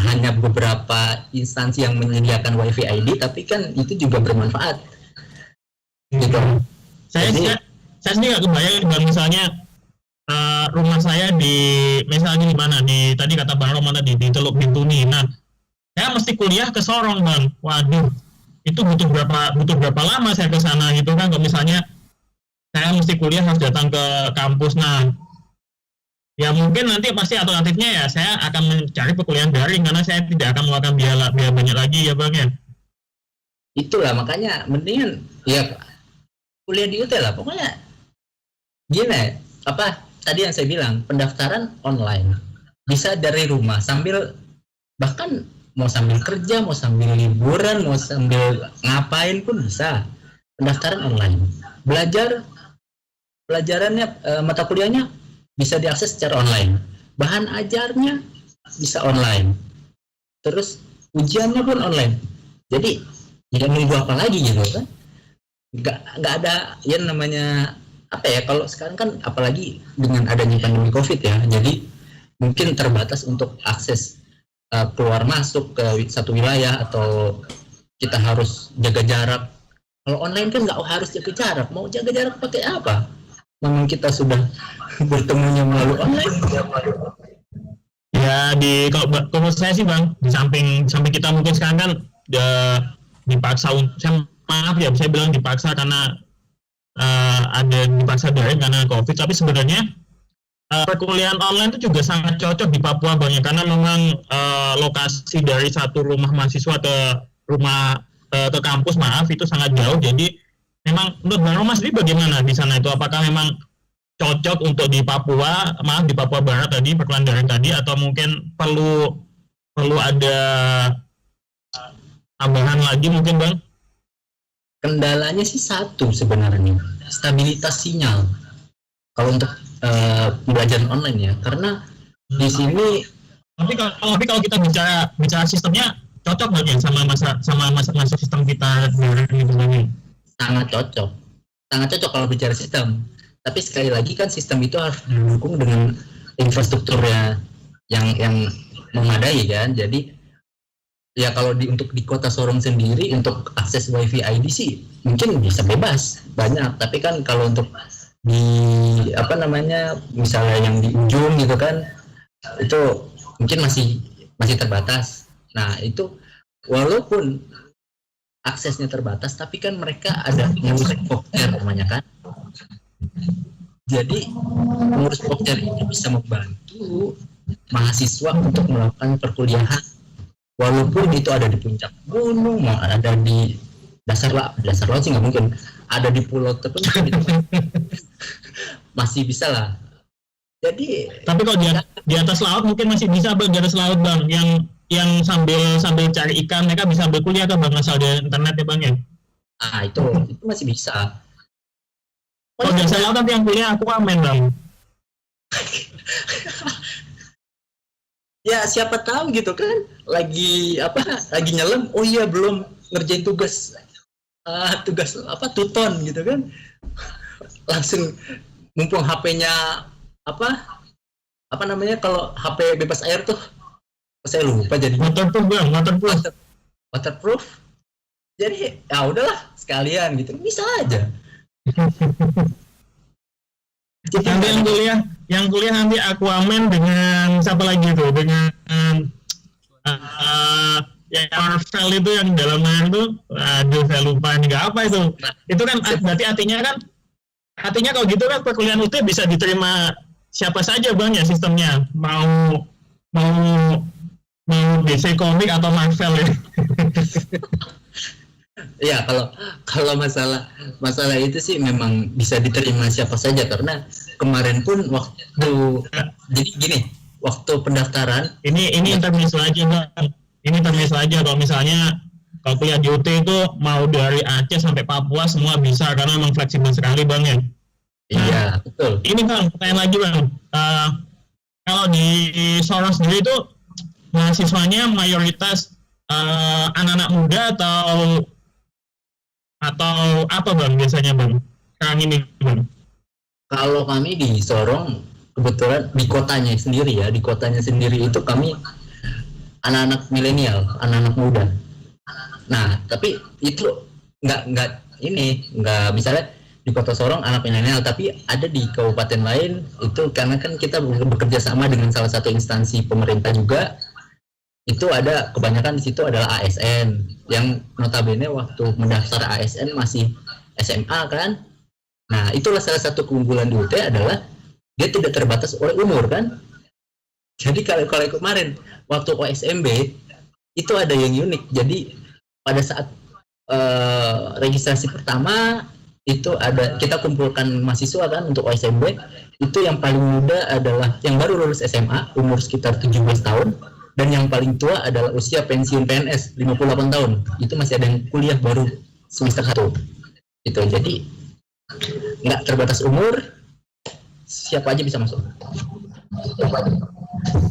hanya beberapa instansi yang menyediakan WiFi ID, tapi kan itu juga bermanfaat. Gitu. Saya sendiri nggak kebayang bang, misalnya rumah saya di misalnya di mana, di tadi kata Bang Roman tadi di Teluk Bintuni. Nah, saya mesti kuliah ke Sorong bang. Waduh, itu butuh berapa lama saya ke sana gitu kan? Kalau misalnya saya mesti kuliah harus datang ke kampus. Nah, ya mungkin nanti pasti alternatifnya ya saya akan mencari perkuliahan daring karena saya tidak akan mengeluarkan biaya banyak lagi ya bang ya. Itulah makanya mendingan ya kuliah di UT lah. Pokoknya gini, apa tadi yang saya bilang, pendaftaran online bisa dari rumah sambil, bahkan mau sambil kerja, mau sambil liburan, mau sambil ngapain pun bisa. Pendaftaran online, pelajarannya mata kuliahnya bisa diakses secara online, bahan ajarnya bisa online, terus ujiannya pun online. Jadi ya nunggu apa lagi gitu kan? Nggak ada yang namanya apa ya, kalau sekarang kan apalagi dengan adanya pandemi COVID ya, jadi mungkin terbatas untuk akses keluar masuk ke satu wilayah, atau kita harus jaga jarak. Kalau online kan nggak harus jaga jarak, mau jaga jarak pakai apa? Memang kita sudah bertemunya melalui online. Ya kalau saya sih bang, di samping kita mungkin sekarang kan dipaksa, maaf ya saya bilang dipaksa karena ada dipaksa daring karena COVID, tapi sebenarnya perkuliahan online itu juga sangat cocok di Papua banyak, karena memang lokasi dari satu rumah mahasiswa ke kampus itu sangat jauh. Jadi memang menurut Bang Romas sendiri bagaimana di sana itu, apakah memang cocok untuk di Papua, di Papua Barat tadi perkuliahan daring tadi, atau mungkin perlu ada tambahan lagi mungkin bang? Kendalanya sih satu sebenarnya, stabilitas sinyal kalau untuk pembelajaran online ya, karena di sini. Tapi kalau kita bicara sistemnya cocok nggak ya sama masa sistem kita ini? Sangat cocok kalau bicara sistem. Tapi sekali lagi kan sistem itu harus didukung dengan infrastrukturnya yang memadai kan. Jadi ya kalau untuk di kota Sorong sendiri untuk akses WiFi ID sih mungkin bisa bebas banyak, tapi kan kalau untuk di misalnya yang di ujung gitu kan, itu mungkin masih terbatas. Nah itu walaupun aksesnya terbatas, tapi kan mereka ada ngurus Pokter namanya kan. Jadi ngurus Pokter ini bisa membantu mahasiswa untuk melakukan perkuliahan, walaupun itu ada di puncak gunung, mau ada di dasar laut sih nggak mungkin, ada di pulau terpencil gitu. Masih bisa lah. Jadi tapi kalau di atas laut mungkin masih bisa bang, di atas laut bang, yang sambil cari ikan mereka bisa berkuliah kan bang, asal dari internet ya bang ya. Itu masih bisa. Kalau di atas laut nanti yang kuliah aku aman bang. Ya siapa tahu gitu kan, lagi nyelam, oh iya belum ngerjain tugas tuton gitu kan, langsung mumpung HP-nya apa namanya kalau HP bebas air tuh, saya lupa jadi waterproof bang, waterproof. Jadi ya udahlah sekalian gitu, bisa aja. Nanti yang kuliah nanti Aquaman dengan siapa lagi tuh, dengan yang Marvel itu yang dalam air tuh, aduh saya lupa nih apa itu. Itu kan berarti artinya kalau gitu kan perkuliahan UT bisa diterima siapa saja bang ya sistemnya, mau DC Comics atau Marvel ya. Ya kalau masalah itu sih memang bisa diterima siapa saja, karena kemarin pun jadi gini, waktu pendaftaran ini intermezzo aja bang, kalau misalnya kalau kuliah di UT itu mau dari Aceh sampai Papua semua bisa, karena memang fleksibel sekali bang ya. Iya betul. Ini bang, pertanyaan lagi bang, kalau di Sorong sendiri itu mahasiswanya mayoritas anak-anak muda atau apa bang biasanya bang sekarang ini bang? Kalau kami di Sorong kebetulan di kotanya sendiri itu kami anak-anak milenial, anak-anak muda. Nah, tapi itu nggak misalnya di Kota Sorong anak milenial, tapi ada di kabupaten lain itu karena kan kita bekerja sama dengan salah satu instansi pemerintah juga. Itu ada kebanyakan di situ adalah ASN yang notabene waktu mendaftar ASN masih SMA kan. Nah, itulah salah satu keunggulan di UT adalah dia tidak terbatas oleh umur kan. Jadi kalau kemarin waktu OSMB itu ada yang unik. Jadi pada saat registrasi pertama itu ada kita kumpulkan mahasiswa kan untuk OSMB, itu yang paling muda adalah yang baru lulus SMA umur sekitar 17 tahun, dan yang paling tua adalah usia pensiun PNS 58 tahun. Itu masih ada yang kuliah baru semester 1 itu. Jadi nggak terbatas umur, siapa aja bisa masuk.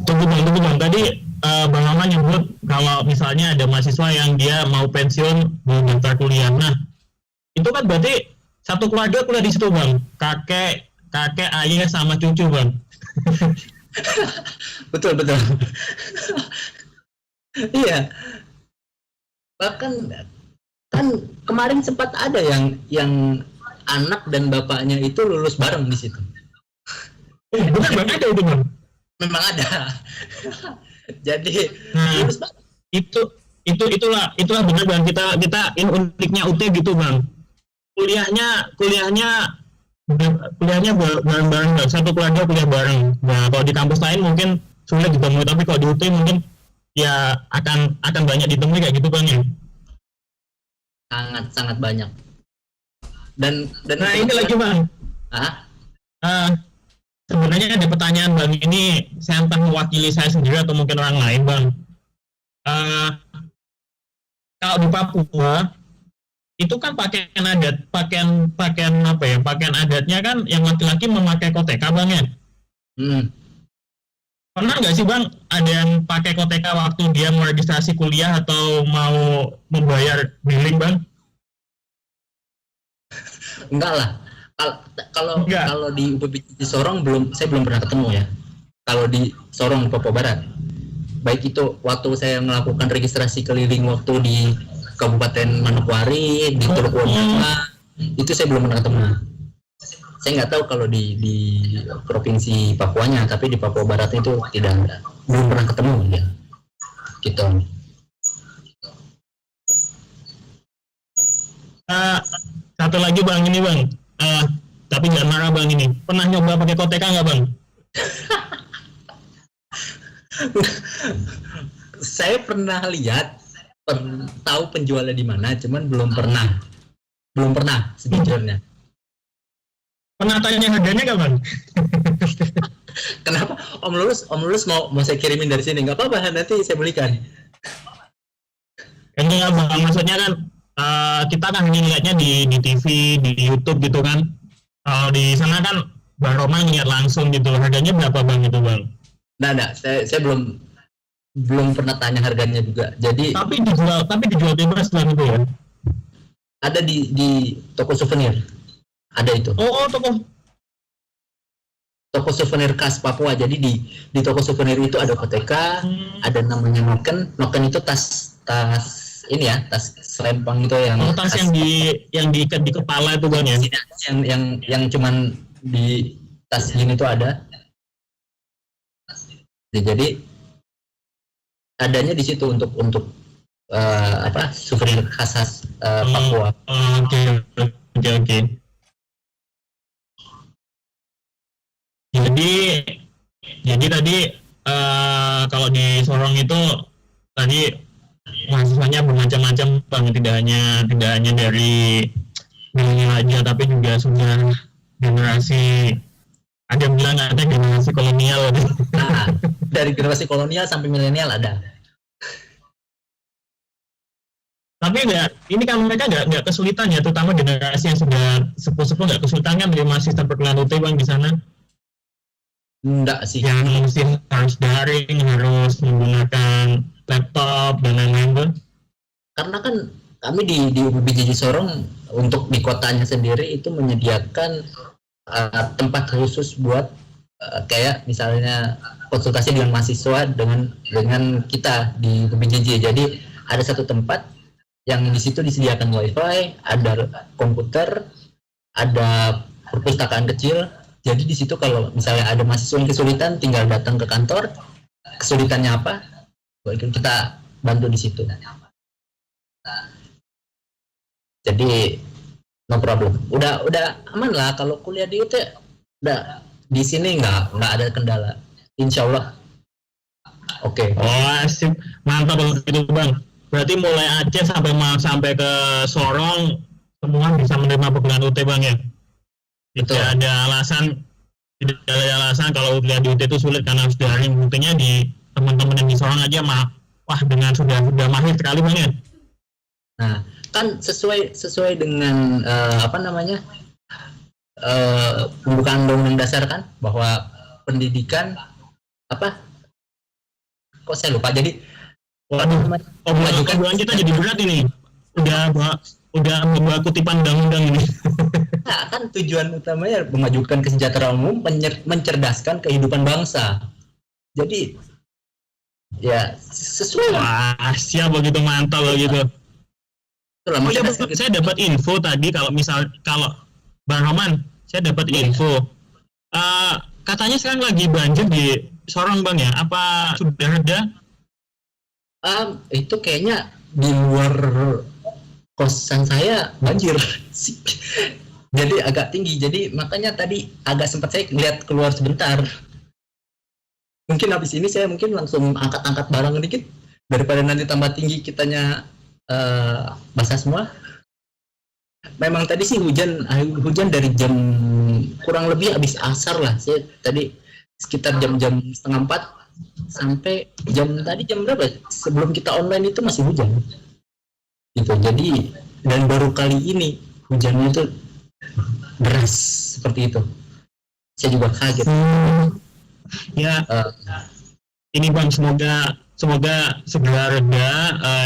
Tunggu bang, tadi Bang Lama nyebut kalau misalnya ada mahasiswa yang dia mau pensiun mau daftar kuliah. Nah, itu kan berarti satu keluarga kuliah di situ bang, kakek, ayah sama cucu bang. betul. Iya. Bahkan kan kemarin sempat ada yang anak dan bapaknya itu lulus bareng di situ. Benar bang, ada itu bang. Memang ada. Jadi lulus bareng. Itulah benar bang, kita ini uniknya UT gitu bang. Kuliahnya bareng-bareng, satu keluarga kuliah bareng. Nah, kalau di kampus lain mungkin sulit ditemui, tapi kalau di UT mungkin ya akan banyak ditemui kayak gitu bang ya. Sangat banyak. Dan nah ini lagi bang. Sebenarnya ada pertanyaan bang, ini saya entah mewakili saya sendiri atau mungkin orang lain bang. Kalau di Papua itu kan pakaian adatnya kan yang laki-laki memakai koteka bang ya. Pernah nggak sih bang ada yang pakai koteka waktu dia mau registrasi kuliah atau mau membayar billing bang? Enggak lah. Kalau di UPBJ Sorong saya belum pernah ketemu ya. Kalau di Sorong Papua Barat, baik itu waktu saya melakukan registrasi keliling waktu di Kabupaten Manokwari, di Teluk Wonama, itu saya belum pernah ketemu. Saya nggak tahu kalau di provinsi Papuanya, tapi di Papua Barat itu belum pernah ketemu ya. Gitu. Satu lagi bang, ini bang. Tapi nggak marah bang ini. Pernah nyoba pakai koteka nggak bang? Saya pernah lihat, tahu penjualnya di mana, cuman belum pernah sejujurnya. Pernah tanya harganya nggak bang? Kenapa? Om Lulus mau saya kirimin dari sini, nggak apa-apa, nanti saya belikan. Enggak bang, maksudnya kan kita kan ngeliatnya di TV, di YouTube gitu kan. Di sana kan Bang Roma ngeliat langsung gitu. Harganya berapa bang itu bang? Nah, saya belum pernah tanya harganya juga. Jadi tapi dijual bebas bang itu ya? Ada di toko souvenir. Ada itu. Oh toko souvenir khas Papua. Jadi di toko souvenir itu ada koteka, ada namanya noken. Noken itu tas ini ya, tas selempang itu yang tas yang diikat di kepala itu bang ya? Yang cuman di tas gini itu ada. Jadi adanya di situ untuk souvenir khas Papua. Oke. Jadi tadi kalau di Sorong itu tadi mahasiswanya bermacam-macam bang, tidak hanya dari milenial aja, tapi juga sudah generasi, ada yang bilang ada generasi kolonial. Nah, dari generasi kolonial sampai milenial ada. Tapi ini kan mereka nggak kesulitan ya, terutama generasi yang sudah sepuh-sepuh nggak kesulitan kan dari mahasiswa perkuliahan UT bang di sana? Enggak sih. Yang mesti harus daring, harus menggunakan laptop dan lain-lain bang? Karena kan kami di UPBJ Sorong untuk di kotanya sendiri itu menyediakan tempat khusus buat kayak misalnya konsultasi dengan mahasiswa dengan kita di PBJJ. Jadi ada satu tempat yang di situ disediakan wifi, ada komputer, ada perpustakaan kecil. Jadi di situ kalau misalnya ada mahasiswa yang kesulitan, tinggal datang ke kantor. Kesulitannya apa? Kita bantu di situ. Jadi no problem. Udah aman lah kalau kuliah di UT. Udah di sini nggak ada kendala. Insya Allah. Oke. Oh, asik. Mantap begitu Bang. Berarti mulai Aceh sampai ke Sorong semua bisa menerima perkuliahan UT Bang ya? Betul. Tidak ada alasan kalau kuliah di UT itu sulit karena harus daring. Buktinya di teman-teman yang di Sorong aja wah dengan sudah mahir sekali Bang ya. Nah, kan sesuai dengan pembukaan undang-undang dasar kan bahwa pendidikan kok saya lupa. Jadi obrolan kita jadi berat ini. Udah membawa kutipan undang-undang ini. Nah, kan tujuan utamanya memajukan kesejahteraan umum, mencerdaskan kehidupan bangsa. Jadi ya sesuai. Wah, siap begitu, mantap begitu. Saya dapat info tadi kalau Bang Roman, saya dapat info. Katanya sekarang lagi banjir di Sorong Bang ya? Apa sudah reda? Itu kayaknya di luar kosan saya banjir. Jadi agak tinggi. Jadi makanya tadi agak sempat saya lihat keluar sebentar. Mungkin habis ini saya langsung angkat-angkat barang dikit daripada nanti tambah tinggi kitanya basah semua. Memang tadi sih hujan dari jam kurang lebih habis asar lah. Saya tadi sekitar jam 3:30 sampai jam berapa? Sebelum kita online itu masih hujan. Gitu. Jadi dan baru kali ini hujannya itu deras seperti itu. Saya juga kaget. Ya. Ini Bang, semoga segera reda.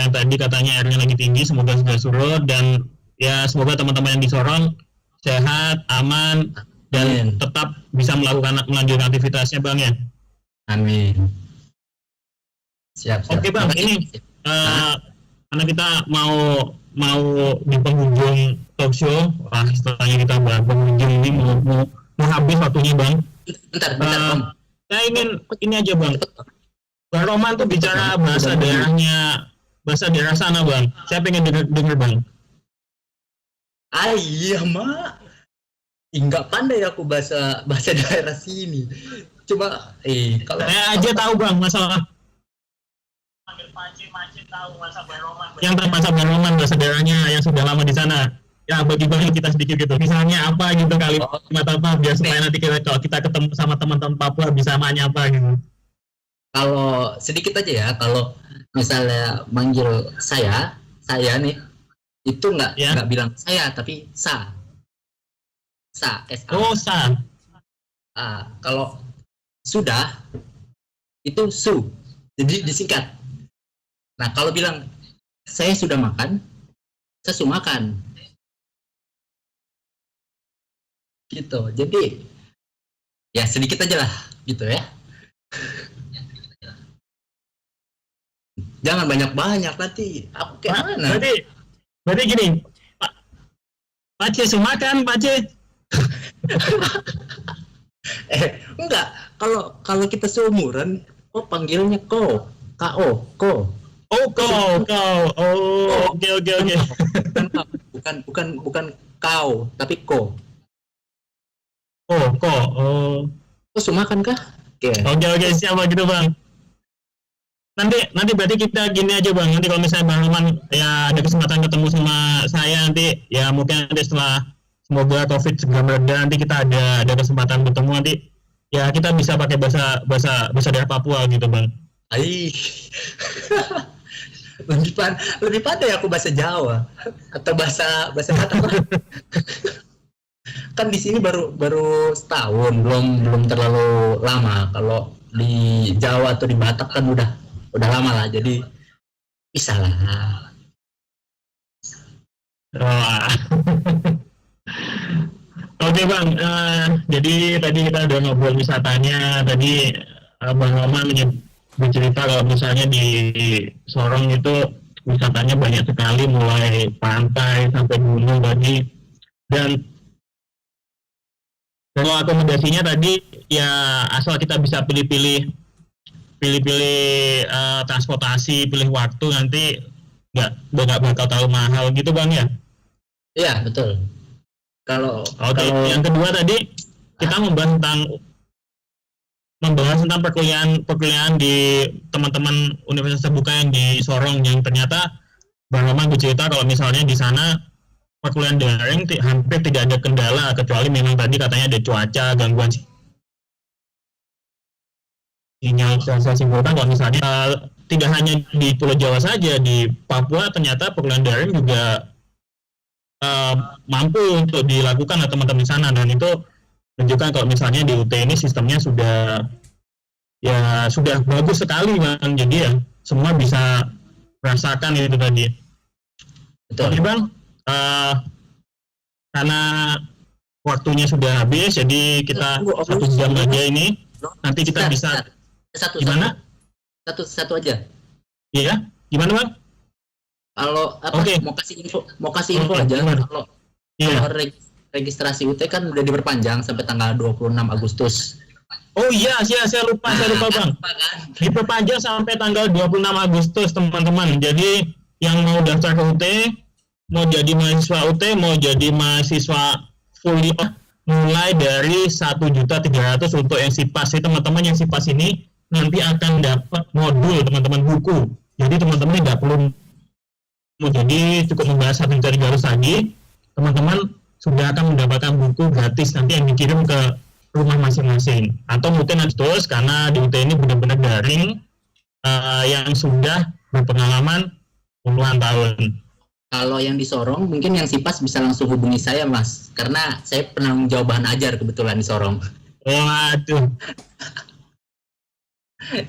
Yang tadi katanya airnya lagi tinggi, semoga segera surut dan ya semoga teman-teman yang di Sorong sehat, aman dan tetap bisa melanjutkan aktivitasnya Bang ya. Amin. Siap. Oke Bang, ini karena kita mau di penghujung talk show, setelahnya kita penghujung ini mau habis waktunya Bang. Bentar Bang. Saya ingin ini aja Bang. Bang Roman tuh bicara bahasa daerah sana Bang. Saya pengen denger Bang. Iya mak. Enggak pandai aku bahasa daerah sini. Coba kalau saya aja tahu Bang masalah. Tahu bahasa Bang Roman. Yang terpaksa Bang Roman bahasa daerahnya yang sudah lama di sana. Ya bagi-bagi kita sedikit gitu. Misalnya apa gitu kalimat apa biar supaya nanti kalau kita ketemu sama teman-teman Papua bisa nanya apa gitu. Kalau sedikit aja ya, kalau misalnya manggil saya nih itu nggak bilang saya tapi sa S-A. Oh sa. Kalau sudah itu su, jadi disingkat. Nah kalau bilang saya sudah makan, saya su makan. Gitu. Jadi ya sedikit aja lah gitu ya. Jangan banyak-banyak nanti aku kayak mana. Berarti gini, Pak C sumakan Pak C. Enggak. Kalau kita seumuran, panggilnya ko. Ko. Oh, kau. Oh, oke. Bukan kau, tapi ko. Oh. Kau sumakan kah? Oke, siapa gitu Bang. Nanti berarti kita gini aja Bang. Nanti kalau misalnya Bang Roman ya ada kesempatan ketemu sama saya nanti ya mungkin nanti setelah semoga COVID segera mereda nanti kita ada kesempatan bertemu nanti ya kita bisa pakai bahasa daerah Papua gitu Bang. lebih pandai aku bahasa Jawa atau bahasa Batak. Kan di sini baru setahun, belum terlalu lama. Kalau di Jawa atau di Batak kan udah lama lah, jadi bisa lah. Oke Bang, jadi tadi kita udah ngobrol wisatanya. Tadi Bang Roman bercerita kalau misalnya di Sorong itu wisatanya banyak sekali, mulai pantai sampai gunung tadi. Dan kalau akomodasinya tadi ya asal kita bisa pilih-pilih transportasi, pilih waktu, nanti nggak bakal terlalu mahal gitu Bang ya. Iya, betul. Kalau Oke, yang kedua tadi kita membahas tentang perkuliahan di teman-teman universitas terbuka yang di Sorong, yang ternyata Bang Roman bercerita kalau misalnya di sana perkuliahan daring hampir tidak ada kendala, kecuali memang tadi katanya ada cuaca, gangguan sinyal singkatan. Kalau misalnya tidak hanya di Pulau Jawa saja, di Papua ternyata perkuliahan daring juga mampu untuk dilakukan oleh teman-teman di sana, dan itu menunjukkan kalau misalnya di UT ini sistemnya sudah bagus sekali Bang. Jadi ya semua bisa merasakan itu tadi. betul. Oke Bang, karena waktunya sudah habis, jadi kita satu jam aja ini. Nanti kita bisa gimana? Satu aja. Iya, gimana Bang? Kalau Oke. mau kasih info aja. Kalau Iya. registrasi UT kan udah diperpanjang sampai tanggal 26 Agustus. Oh iya, saya lupa Bang. Kan? Diperpanjang sampai tanggal 26 Agustus teman-teman. Jadi yang mau daftar ke UT, mau jadi mahasiswa UT, mau jadi mahasiswa kuliah, mulai dari 1.300.000 untuk yang SIPAS. Teman-teman yang SIPAS ini nanti akan dapat modul teman-teman, buku. Jadi teman-teman tidak perlu, jadi cukup membahas 1.300 lagi, teman-teman sudah akan mendapatkan buku gratis nanti yang dikirim ke rumah masing-masing. Atau mungkin nanti terus, karena di UT ini benar-benar daring, yang sudah berpengalaman puluhan tahun. Kalau yang di Sorong, mungkin yang SIPAS bisa langsung hubungi saya Mas, karena saya penanggung jawab bahan ajar kebetulan di Sorong. Waduh.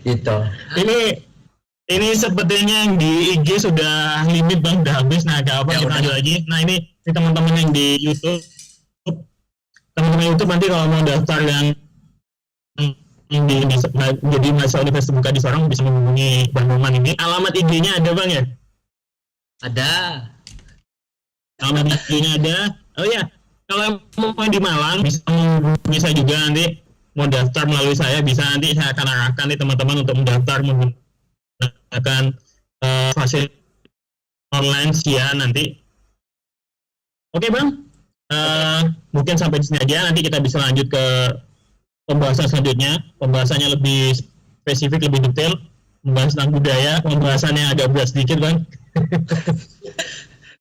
Gitu. Ini sepertinya yang di IG sudah limit Bang, udah habis. Nah, gak apa, kita lanjut lagi. Nah, ini teman-teman yang di YouTube, nanti kalau mau daftar yang jadi mahasiswa universitas terbuka di Sorong, bisa menghubungi Bang Roman ini. Alamat IG-nya ada Bang ya? Ada. Alamat IG-nya ada. Oh ya, kalau mau di Malang bisa menghubungi saya juga, nanti mau daftar melalui saya bisa, nanti saya akan arahkan nih teman-teman untuk mendaftar menggunakan fasilitas online SIA nanti. Oke Bang, mungkin sampai di sini aja. Nanti kita bisa lanjut ke pembahasan selanjutnya. Pembahasannya lebih spesifik, lebih detail, membahas tentang budaya. Pembahasannya agak berat sedikit Bang.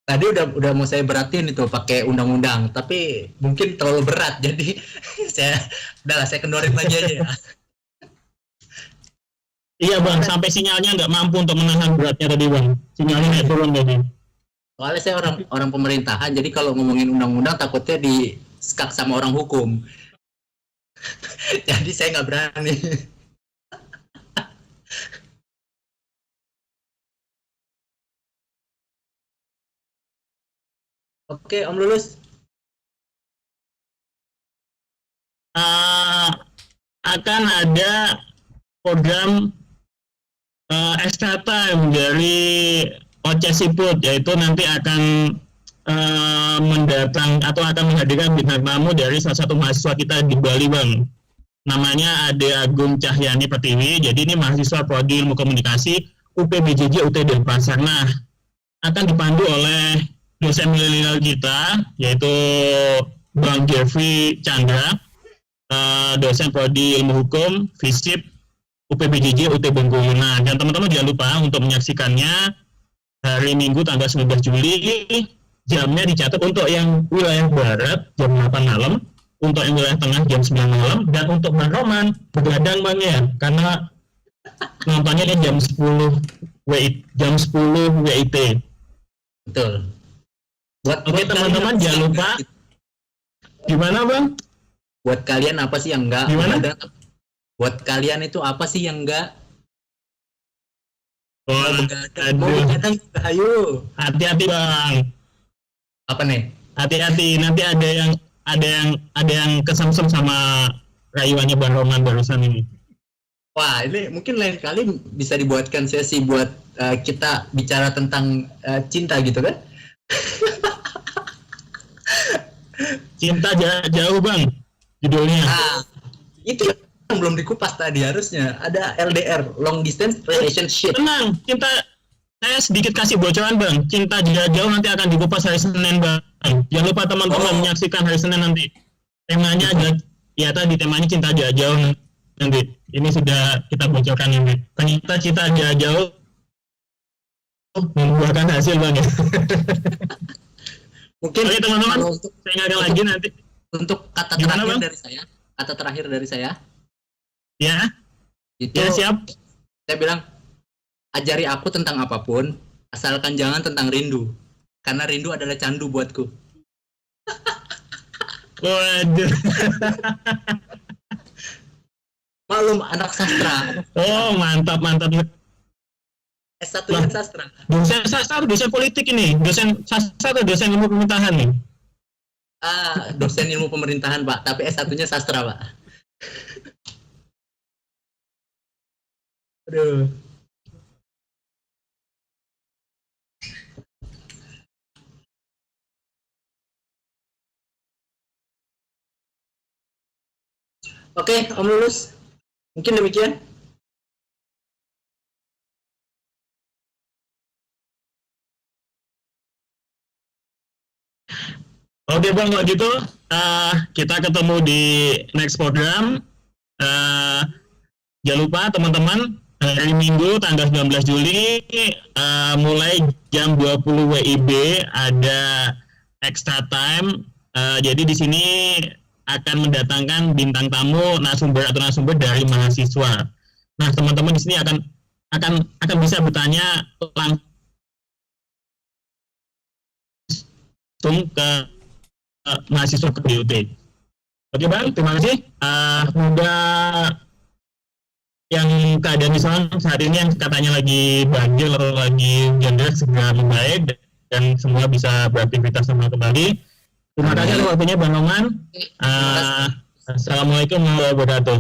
Tadi udah mau saya beratin itu pakai undang-undang, tapi mungkin terlalu berat, jadi saya kendorin lagi aja ya. Iya Bang, sampai sinyalnya nggak mampu untuk menahan beratnya tadi Bang. Sinyalnya nggak turun tadi. Soalnya saya orang pemerintahan, jadi kalau ngomongin undang-undang takutnya di-skak sama orang hukum. Jadi saya nggak berani. Oke, Om Lulus. Akan ada program SKTM dari OC Siput, yaitu nanti akan mendatang atau akan menghadirkan bintang tamu dari salah satu mahasiswa kita di Bali Bang. Namanya Ade Agung Cahyani Pertiwi. Jadi ini mahasiswa Prodi Ilmu Komunikasi UPBJJ UT Denpasar. Nah, akan dipandu oleh dosen milenial kita, yaitu Bang Jeffrey Chandra, dosen Prodi Ilmu Hukum FISIP UPBJJ UT Bengkulu. Nah, dan teman-teman jangan lupa untuk menyaksikannya hari Minggu tanggal 19 Juli. Jamnya dicatat untuk yang wilayah barat jam 8 malam, untuk yang wilayah tengah jam 9 malam, dan untuk Bang Roman begadang Bang ya, karena nontonnya jam 10 WIT. Betul. Oke teman-teman, jangan lupa. Gimana Bang? Buat kalian apa sih yang enggak? Gimana? Buat kalian itu apa sih yang enggak? Mau begadang, ayo. Hati-hati Bang. Apa nih? Hati-hati, nanti ada yang ada yang kesamsem sama rayuannya Bang Roman barusan ini. Wah, ini mungkin lain kali bisa dibuatkan sesi buat kita bicara tentang cinta gitu kan? Cinta jauh Bang, judulnya. Nah, itu yang belum dikupas tadi harusnya. Ada LDR, long distance relationship. Tenang, cinta saya sedikit kasih bocoran Bang. Cinta jauh nanti akan dikupas hari Senin Bang. Jangan lupa teman-teman menyaksikan hari Senin nanti. Temanya ada, ya tadi temanya cinta jauh nanti. Ini sudah kita bocorkan ini. Ternyata cinta jauh membuahkan hasil Bang ya. Mungkin oke teman-teman, untuk, saya ingatkan lagi nanti. Untuk kata Gimana, terakhir Bang? dari saya, kata terakhir dari saya, Ya, itu ya siap. saya bilang, ajari aku tentang apapun, asalkan jangan tentang rindu, karena rindu adalah candu buatku. Waduh. Maklum anak sastra, Oh mantap. S1 nya sastra. Dosen sastra atau dosen politik ini? Dosen sastra atau dosen ilmu pemerintahan nih? Dosen ilmu pemerintahan Pak, tapi S1 nya sastra Pak. Aduh. Oke, Om Lulus. Mungkin demikian. Oke Bang, kalau gitu kita ketemu di next program. Jangan lupa teman-teman, hari Minggu tanggal 19 Juli mulai jam 20 WIB ada extra time. Jadi di sini akan mendatangkan bintang tamu narasumber dari mahasiswa. Nah, teman-teman di sini akan bisa bertanya langsung ke mahasiswa ke BUT. Oke Bang, terima kasih. Semoga yang keadaan di sana saat ini yang katanya lagi banjir atau lagi hujan deras segera membaik dan semua bisa beraktivitas sama kembali. Terima kasih atas waktunya Bang Roman. Assalamualaikum warahmatullahi wabarakatuh.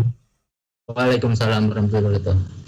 Waalaikumsalam warahmatullahi wabarakatuh.